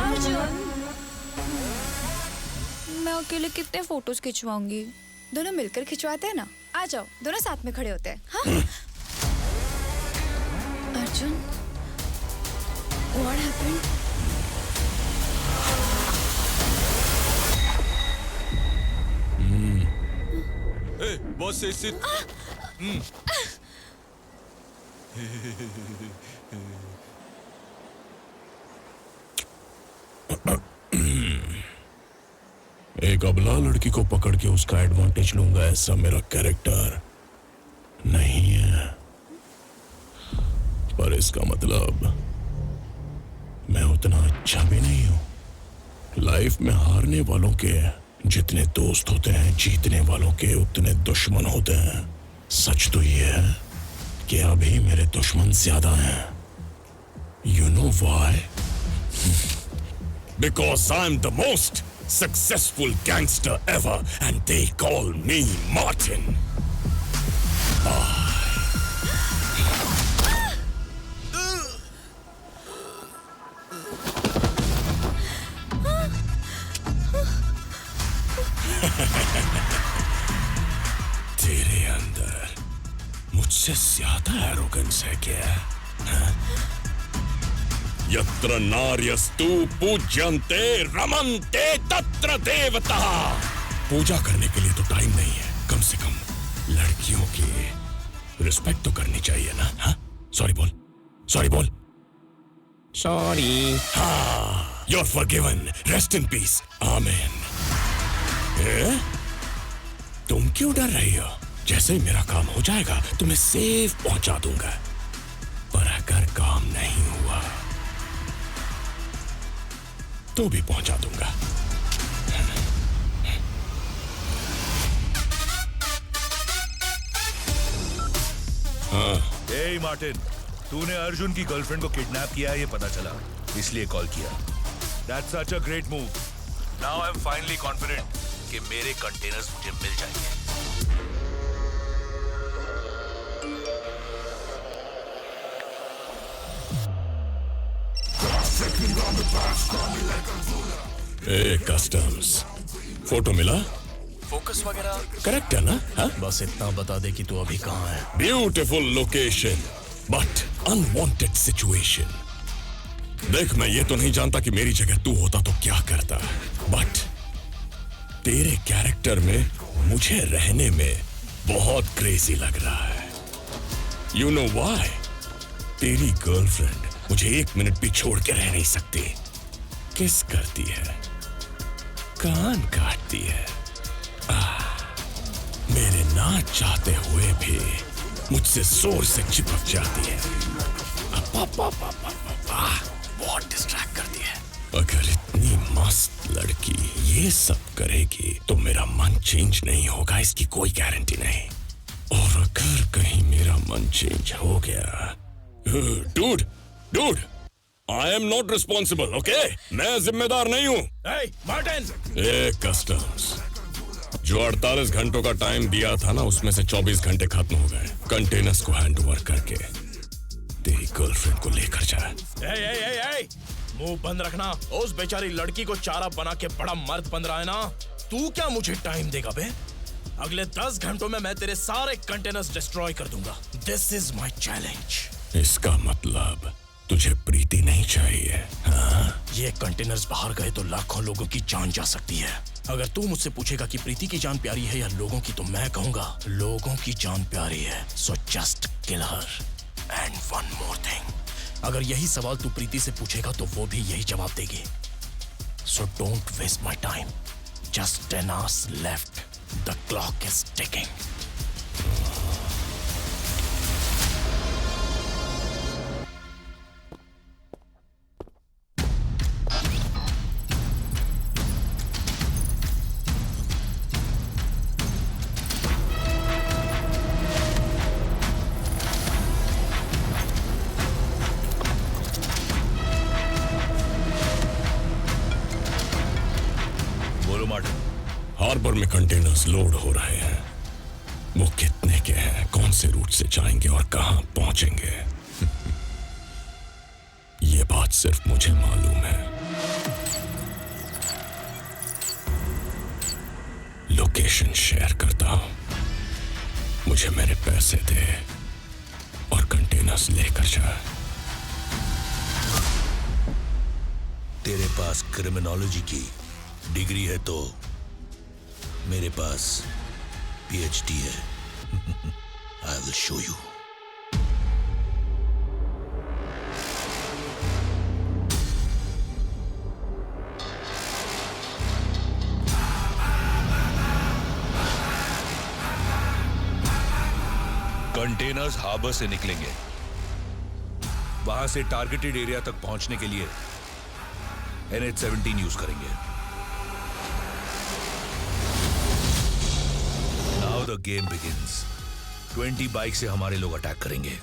Speaker 15: अर्जुन, मैं अकेले कितने फोटोज खिंचवाऊंगी? दोनों मिलकर खिंचवाते हैं ना। आ जाओ, दोनों साथ में खड़े होते हैं। हाँ? Arjun, what happened?
Speaker 14: Hey, boss, sit.
Speaker 22: एक अबला लड़की को पकड़ के उसका एडवांटेज लूंगा, ऐसा मेरा कैरेक्टर नहीं है। पर इसका मतलब मैं उतना अच्छा भी नहीं हूं। लाइफ में हारने वालों के जितने दोस्त होते हैं, जीतने वालों के उतने दुश्मन होते हैं। सच तो ये है कि अभी मेरे दुश्मन ज्यादा हैं। You know why? Because I'm the most successful gangster ever, and they call me Martin. तेरे अंदर मुझसे ज्यादा एरोगेंस है क्या? हाँ? यत्र नार्यस्तु पूज्यन्ते रमन्ते तत्र देवता। पूजा करने के लिए तो टाइम नहीं है, कम से कम लड़कियों की रिस्पेक्ट तो करनी चाहिए ना। हाँ, सॉरी बोल, सॉरी बोल, सॉरी। हाँ, you're forgiven. Rest in peace. Amen. तुम क्यों डर रही हो? जैसे ही मेरा काम हो जाएगा तुम्हें सेफ पहुंचा दूंगा। पर अगर काम नहीं हुआ तो भी पहुंचा दूंगा।
Speaker 1: हाँ। Hey मार्टिन, तूने अर्जुन की गर्लफ्रेंड को किडनैप किया है ये पता चला, इसलिए कॉल किया। That's such a great move. Now I'm finally confident कि मेरे कंटेनर्स मुझे मिल जाएंगे।
Speaker 22: ए कस्टम्स, फोटो मिला?
Speaker 3: फोकस वगैरह
Speaker 22: करेक्ट है ना? हाँ?
Speaker 3: बस इतना बता दे कि तू अभी कहाँ है।
Speaker 22: Beautiful location but unwanted situation. देख, मैं ये तो नहीं जानता कि मेरी जगह तू होता तो क्या करता, बट तेरे कैरेक्टर में मुझे रहने में बहुत क्रेजी लग रहा है। You know why? तेरी गर्लफ्रेंड मुझे एक मिनट भी छोड़ के रह नहीं सकती। किस करती है, कान काटती है, मेरे ना चाहते हुए भी मुझसे जोर से चिपक जाती है, बहुत डिस्ट्रैक्ट करती है। अगर इतनी मस्त लड़की ये सब करेगी तो मेरा मन चेंज नहीं होगा, इसकी कोई गारंटी नहीं। और अगर कहीं मेरा मन चेंज हो गया, dude, I am not responsible, okay? मैं जिम्मेदार नहीं हूँ।
Speaker 3: मार्टिन!
Speaker 22: कस्टम्स, जो 48 घंटों का टाइम दिया था ना, उसमें से 24 घंटे खत्म हो गए। कंटेनर्स को हैंड ओवर करके तेरी गर्लफ्रेंड को लेकर जा।
Speaker 3: मुंह बंद रखना। उस बेचारी लड़की को चारा बना के बड़ा मर्द बन रहा है ना। तू क्या मुझे टाइम देगा बे? अगले 10 घंटों में मैं तेरे सारे कंटेनर्स डिस्ट्रॉय कर दूंगा। This is my challenge.
Speaker 22: इसका मतलब तुझे प्रीति नहीं चाहिए, हाँ?
Speaker 3: ये कंटेनर्स बाहर गए तो लाखों लोगों की जान जा सकती है। अगर तू मुझसे पूछेगा कि प्रीति की जान प्यारी है या लोगों की, तो मैं कहूंगा लोगों की जान प्यारी है। So just kill her. And one more thing, अगर यही सवाल तू प्रीति से पूछेगा तो वो भी यही जवाब देगी। So don't waste my time. Just 10 hours left. The clock is ticking.
Speaker 22: Harbour में कंटेनर्स लोड हो रहे हैं। वो कितने के हैं, कौन से रूट से जाएंगे और कहां पहुंचेंगे, ये बात सिर्फ मुझे मालूम है। लोकेशन शेयर करता हूं, मुझे मेरे पैसे दे और कंटेनर्स लेकर जा।
Speaker 1: तेरे पास क्रिमिनोलॉजी की डिग्री है तो मेरे पास PhD है। I will show you. Containers harbour से निकलेंगे। वहां से टारगेटेड एरिया तक पहुंचने के लिए NH-17 यूज करेंगे। Now the game begins. 20 bike से हमारे लोग अटैक करेंगे।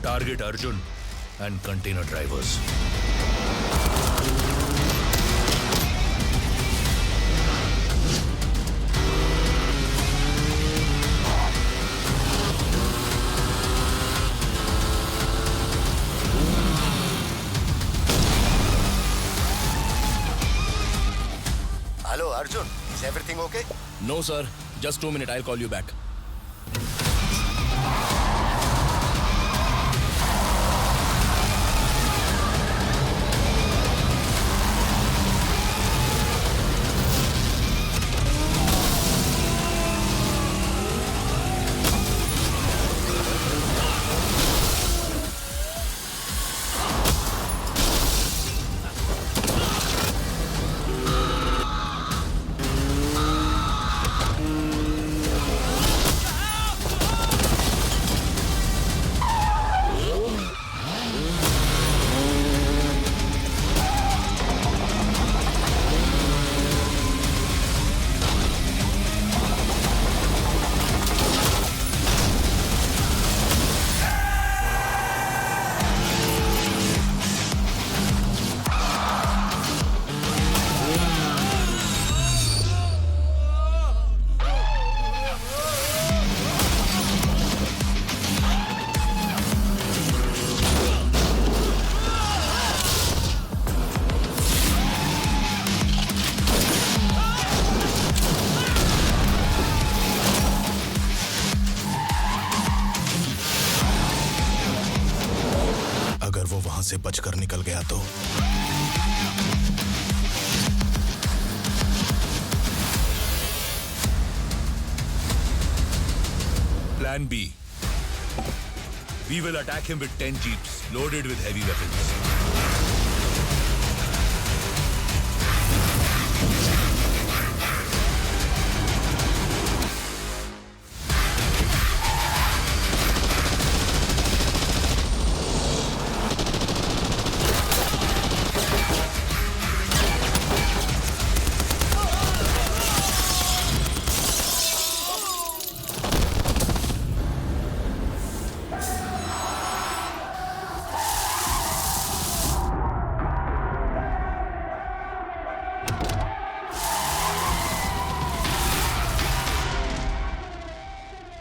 Speaker 1: Target Arjun and container drivers.
Speaker 9: Hello, Arjun. Is everything okay?
Speaker 3: No, sir. Just 2 minutes. I'll call you back.
Speaker 10: से बचकर निकल गया तो
Speaker 1: Plan B. We will attack him with 10 jeeps loaded with heavy weapons.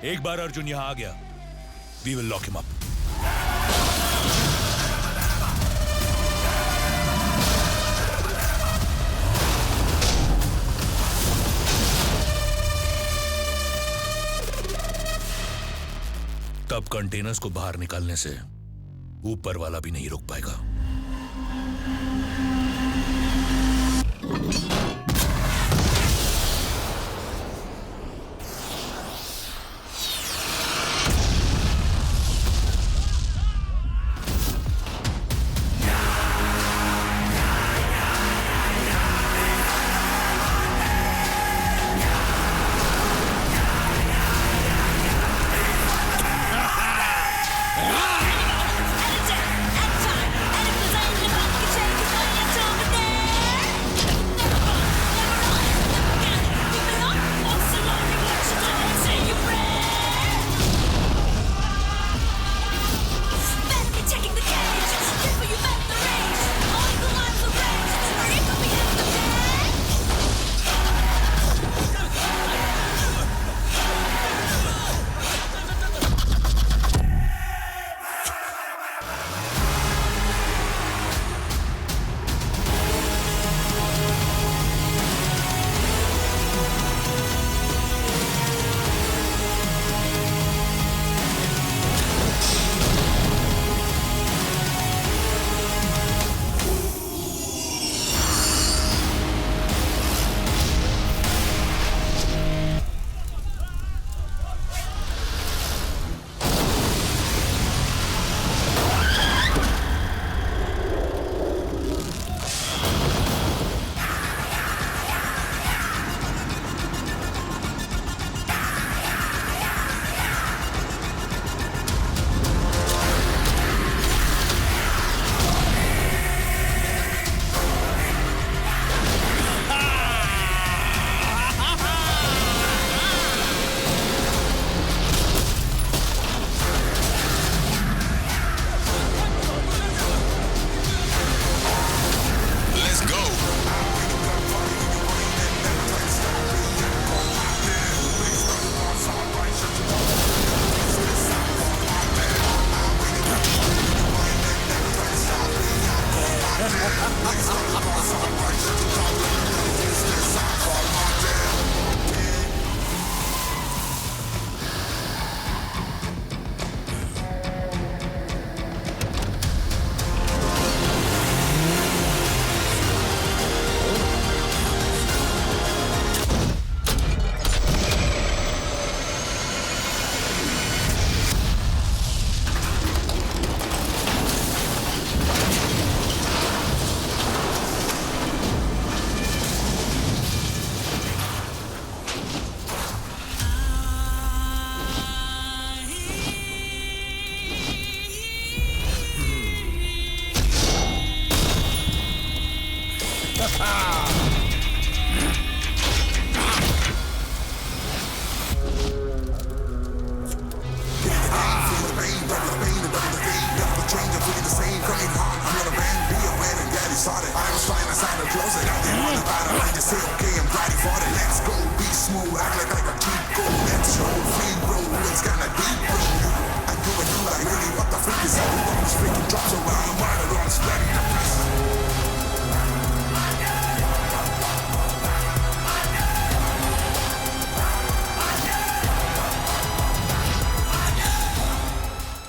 Speaker 1: एक बार अर्जुन यहां आ गया, we will lock him up. तब कंटेनर्स को बाहर निकालने से ऊपर वाला भी नहीं रोक पाएगा।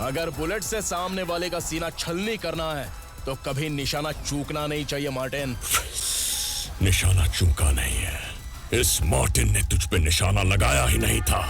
Speaker 3: अगर बुलेट से सामने वाले का सीना छलनी करना है तो कभी निशाना चूकना नहीं चाहिए मार्टिन।
Speaker 22: निशाना चूका नहीं है। इस मार्टिन ने तुझ पे निशाना लगाया ही नहीं था।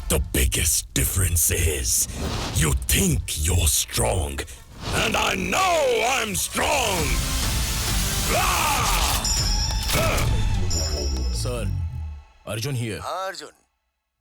Speaker 22: The biggest difference is you think you're strong, and I know I'm strong.
Speaker 3: Sir, Arjun here.
Speaker 9: Arjun.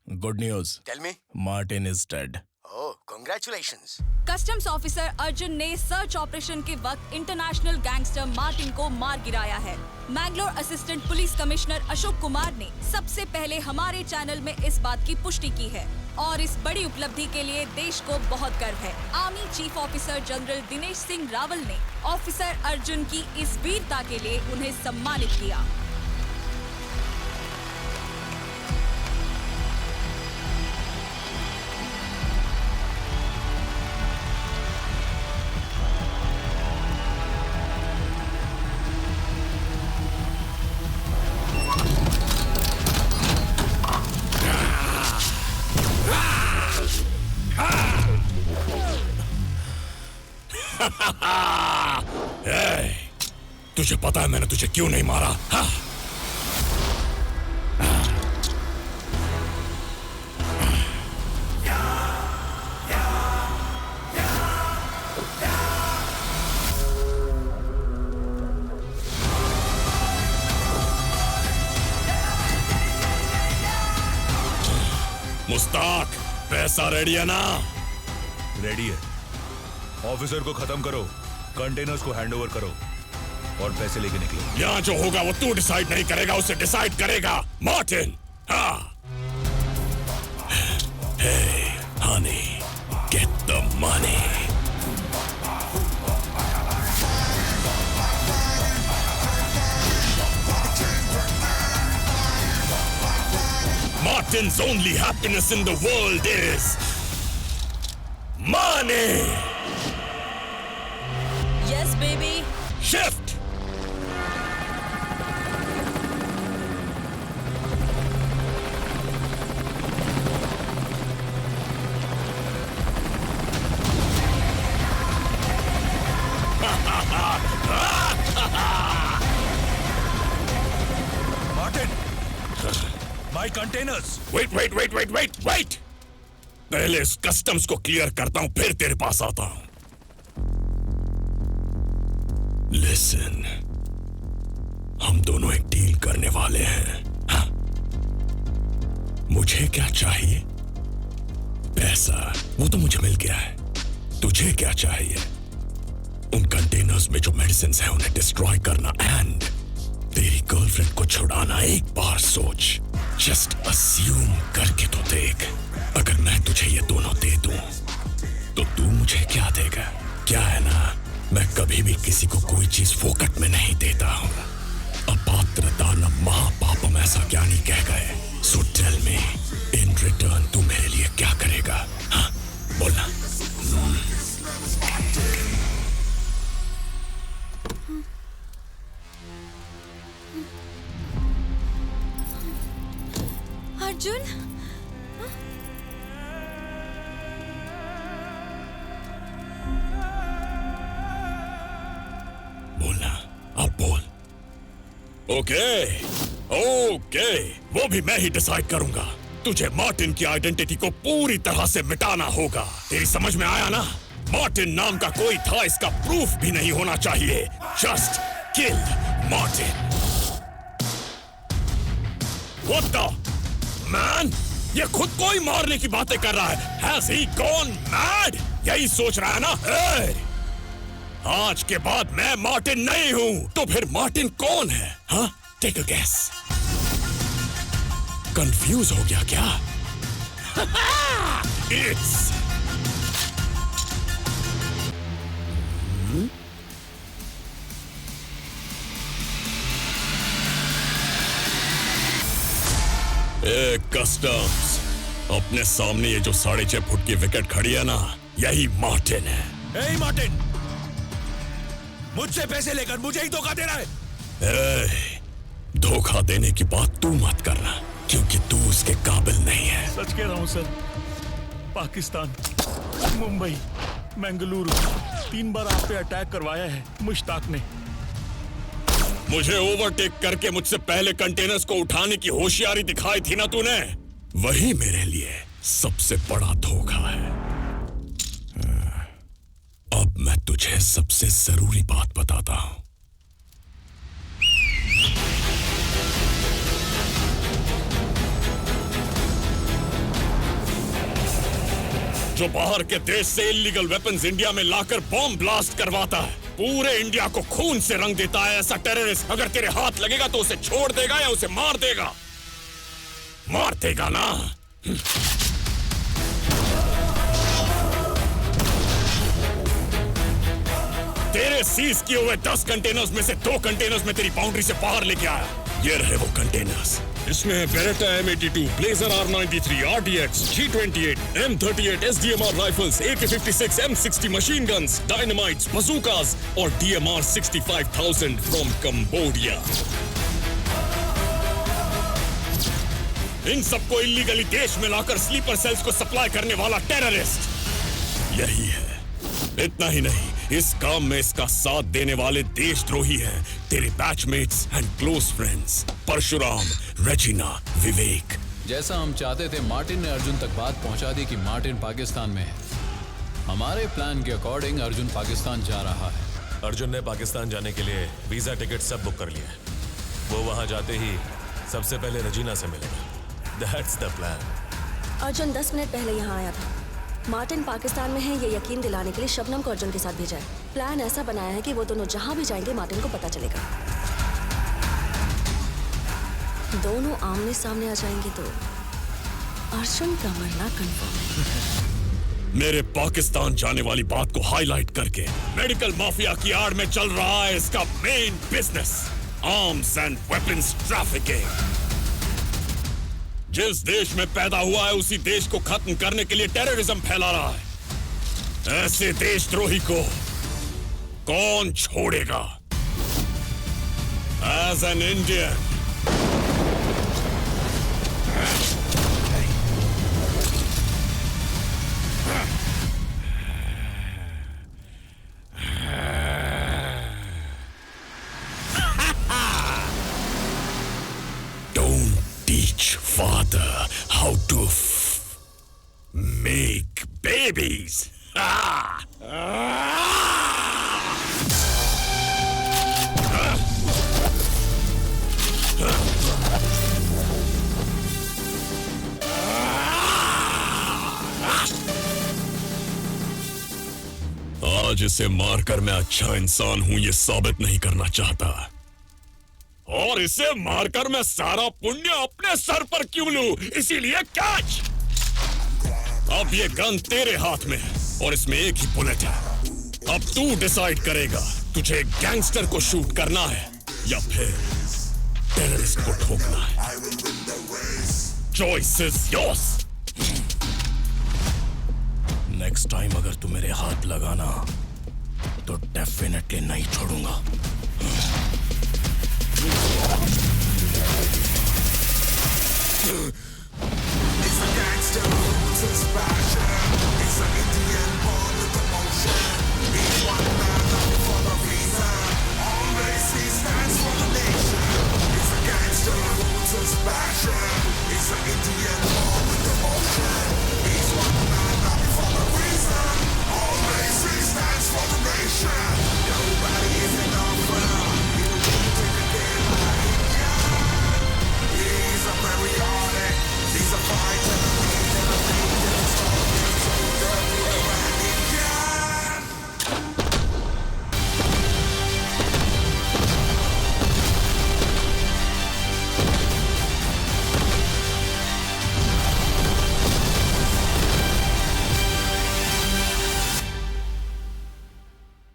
Speaker 3: Good news.
Speaker 9: Tell me.
Speaker 3: Martin is dead.
Speaker 9: Oh, congratulations.
Speaker 11: Customs officer Arjun ने सर्च ऑपरेशन के वक्त इंटरनेशनल गैंगस्टर मार्टिन को मार गिराया है। Mangalore assistant police commissioner Ashok Kumar ने सबसे पहले हमारे चैनल में इस बात की पुष्टि की है और इस बड़ी उपलब्धि के लिए देश को बहुत गर्व है। Army chief officer general Dinesh Singh Rawal ने ऑफिसर अर्जुन की इस वीरता के लिए उन्हें सम्मानित किया।
Speaker 22: hey, तुझे पता है मैंने तुझे क्यों नहीं मारा? हाँ? मुस्ताक, पैसा रेडी है ना?
Speaker 1: रेडी है। ऑफिसर को खत्म करो, कंटेनर्स को हैंडओवर करो और पैसे लेके निकलो।
Speaker 22: यहाँ जो होगा वो तू डिसाइड नहीं करेगा, उसे डिसाइड करेगा मार्टिन। हाँ। Hey, honey, get the money. Martin's only happiness in the world is money.
Speaker 11: Yes, baby.
Speaker 22: Shift.
Speaker 1: Martin, my containers.
Speaker 22: Wait. पहले इस कस्टम्स को क्लियर करता हूं, फिर तेरे पास आता हूं। Listen, हम दोनों एक डील करने वाले हैं। हाँ? मुझे क्या चाहिए? पैसा, वो तो मुझे मिल गया है। तुझे क्या चाहिए? उन कंटेनर्स में जो मेडिसिन्स हैं उन्हें डिस्ट्रॉय करना एंड तेरी गर्लफ्रेंड को छुड़ाना। एक बार सोच, जस्ट अस्यूम करके तो देख, अगर मैं तुझे ये दोनों दे दूं तो तू मुझे क्या देगा? क्या है ना, मैं कभी भी किसी को कोई चीज फोकट में नहीं देता हूं। अपात्रता न महापापम, ऐसा ज्ञानी कह गए। So tell me, in return तू मेरे लिए क्या करेगा? हाँ, बोलना।
Speaker 11: अर्जुन,
Speaker 22: बोलना, अब बोल। ओके, वो भी मैं ही डिसाइड करूंगा। तुझे मार्टिन की आइडेंटिटी को पूरी तरह से मिटाना होगा। तेरी समझ में आया ना? मार्टिन नाम का कोई था, इसका प्रूफ भी नहीं होना चाहिए। Just kill Martin. What the man? ये खुद को ही मारने की बातें कर रहा है। Has he gone mad? यही सोच रहा है ना? Hey! आज के बाद मैं मार्टिन नहीं हूं, तो फिर मार्टिन कौन है? हाँ? Take a guess. कंफ्यूज हो गया क्या? It's ए कस्टम्स, अपने सामने ये जो 6.5 फुट की विकेट खड़ी है ना, यही मार्टिन है।
Speaker 1: ए मार्टिन, मुझसे पैसे लेकर मुझे ही धोखा दे रहा है।
Speaker 22: ए, धोखा देने की बात तू मत करना, क्योंकि तू उसके काबिल नहीं है।
Speaker 16: सच कह रहा हूँ सर। पाकिस्तान, मुंबई, बेंगलुरु 3 बार आप पे अटैक करवाया है मुश्ताक ने।
Speaker 22: मुझे ओवरटेक करके मुझसे पहले कंटेनर्स को उठाने की होशियारी दिखाई थी ना तूने, वही मेरे लिए सबसे बड़ा धोखा है। अब मैं तुझे सबसे जरूरी बात बताता हूं। जो बाहर के देश से इलीगल वेपन्स इंडिया में लाकर बॉम्ब ब्लास्ट करवाता है, पूरे इंडिया को खून से रंग देता है, ऐसा टेररिस्ट अगर तेरे हाथ लगेगा तो उसे छोड़ देगा या उसे मार देगा? मार देगा ना? तेरे सीज किए हुए 10 कंटेनर्स में से 2 कंटेनर्स में तेरी बाउंड्री से बाहर लेके आया। ये रहे वो कंटेनर्स। इसमें है Beretta M82, Blaser R93, RDX, G28, M38 SDMR rifles, AK-56, M60 machine guns, dynamites, bazookas और DMR 65,000 फ्रॉम कंबोडिया। इन सबको इलीगली देश में लाकर स्लीपर सेल्स को सप्लाई करने वाला टेररिस्ट यही है। इतना ही नहीं, इस काम में इसका साथ देने वाले देशद्रोही हैं तेरे batchmates and close friends Parshuram, Regina, Vivek.
Speaker 14: जैसा हम चाहते थे मार्टिन ने अर्जुन तक बात पहुंचा दी कि मार्टिन पाकिस्तान में है। हमारे प्लान के अकॉर्डिंग अर्जुन पाकिस्तान जा रहा है।
Speaker 6: अर्जुन ने पाकिस्तान जाने के लिए वीजा टिकट सब बुक कर लिया है। वो वहां जाते ही सबसे पहले रजीना से मिलेगा। That's the plan.
Speaker 13: Arjun 10 minute पहले यहाँ आया था। मार्टिन पाकिस्तान में है ये यकीन दिलाने के लिए शबनम को अर्जुन के साथ भेजा है। प्लान ऐसा बनाया है कि वो दोनों जहाँ भी जाएंगे मार्टिन को पता चलेगा। दोनों आमने सामने आ जाएंगे तो अर्जुन का मरना कंफर्म है।
Speaker 22: मेरे पाकिस्तान जाने वाली बात को हाईलाइट करके मेडिकल माफिया की आड़ में चल रहा है इसका main business, arms and weapons trafficking. जिस देश में पैदा हुआ है उसी देश को खत्म करने के लिए टेररिज्म फैला रहा है। ऐसे देशद्रोही को कौन छोड़ेगा? As an Indian father how to make babies. आज इसे मारकर मैं अच्छा इंसान हूं ये साबित नहीं करना चाहता, और इसे मारकर मैं सारा पुण्य अपने सर पर क्यों लूं? इसीलिए कैच! अब ये गन तेरे हाथ में है और इसमें एक ही बुलेट है। अब तू डिसाइड करेगा तुझे गैंगस्टर को शूट करना है या फिर टेररिस्ट को ठोकना है। Choice is yours. Next time अगर तू मेरे हाथ लगाना तो डेफिनेटली नहीं छोड़ूंगा।
Speaker 7: It's a gangster who's inspiration. It's an Indian born with emotion. He's one man up for the reason. Always he stands for the nation. It's a gangster who's inspiration. It's an Indian born with emotion. He's one man up for the reason. Always he stands for the nation. Nobody is enough for him. He's a patriotic, he's a fighter, he's a dangerous soldier, soldier, and Indian.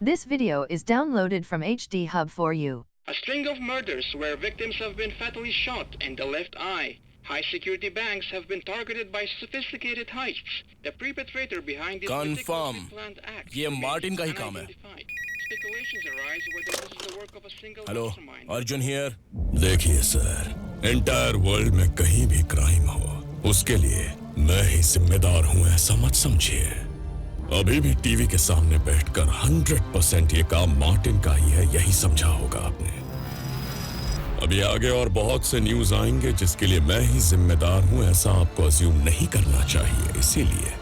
Speaker 8: This video is downloaded from HD Hub for you.
Speaker 18: A string of murders where victims have been fatally shot in the left eye, High-security banks have been targeted by sophisticated heists. The perpetrator behind this
Speaker 3: Confirm.
Speaker 18: meticulously planned act
Speaker 3: ये
Speaker 18: remains
Speaker 3: मार्टिन का ही काम है।
Speaker 18: unidentified. Speculations arise whether this is the work of a single
Speaker 3: hello,
Speaker 18: mastermind.
Speaker 3: Arjun here.
Speaker 22: देखिए सर, एंटायर वर्ल्ड में कहीं भी क्राइम हो, उसके लिए मैं ही जिम्मेदार हूं, ऐसा मत समझिए। अभी भी टीवी के सामने बैठकर 100% ये काम मार्टिन का ही है, यही समझा होगा आपने। अभी आगे और बहुत से न्यूज आएंगे जिसके लिए मैं ही जिम्मेदार हूं, ऐसा आपको अज्यूम नहीं करना चाहिए, इसीलिए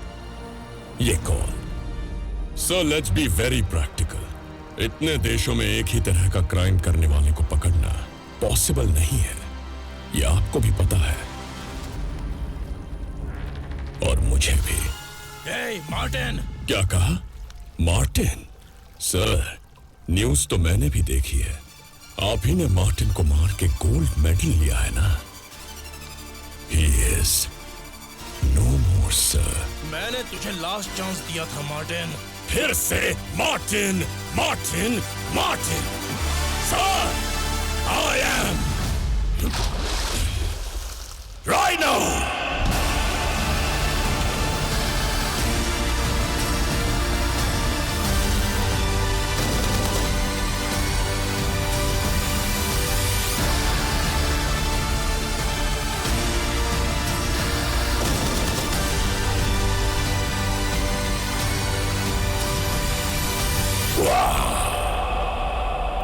Speaker 22: ये call. So let's be very practical. इतने देशों में एक ही तरह का क्राइम करने वाले को पकड़ना पॉसिबल नहीं है, ये आपको भी पता है और मुझे भी।
Speaker 3: हे मार्टिन!
Speaker 22: क्या कहा? मार्टिन? सर, न्यूज तो मैंने भी देखी है। आप ही ने मार्टिन को मार के गोल्ड मेडल लिया है ना? He is no more, sir.
Speaker 3: मैंने तुझे लास्ट चांस दिया था मार्टिन।
Speaker 22: फिर से Martin, Martin, Martin. Sir, I am Rhino!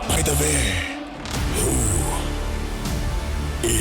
Speaker 22: By the way,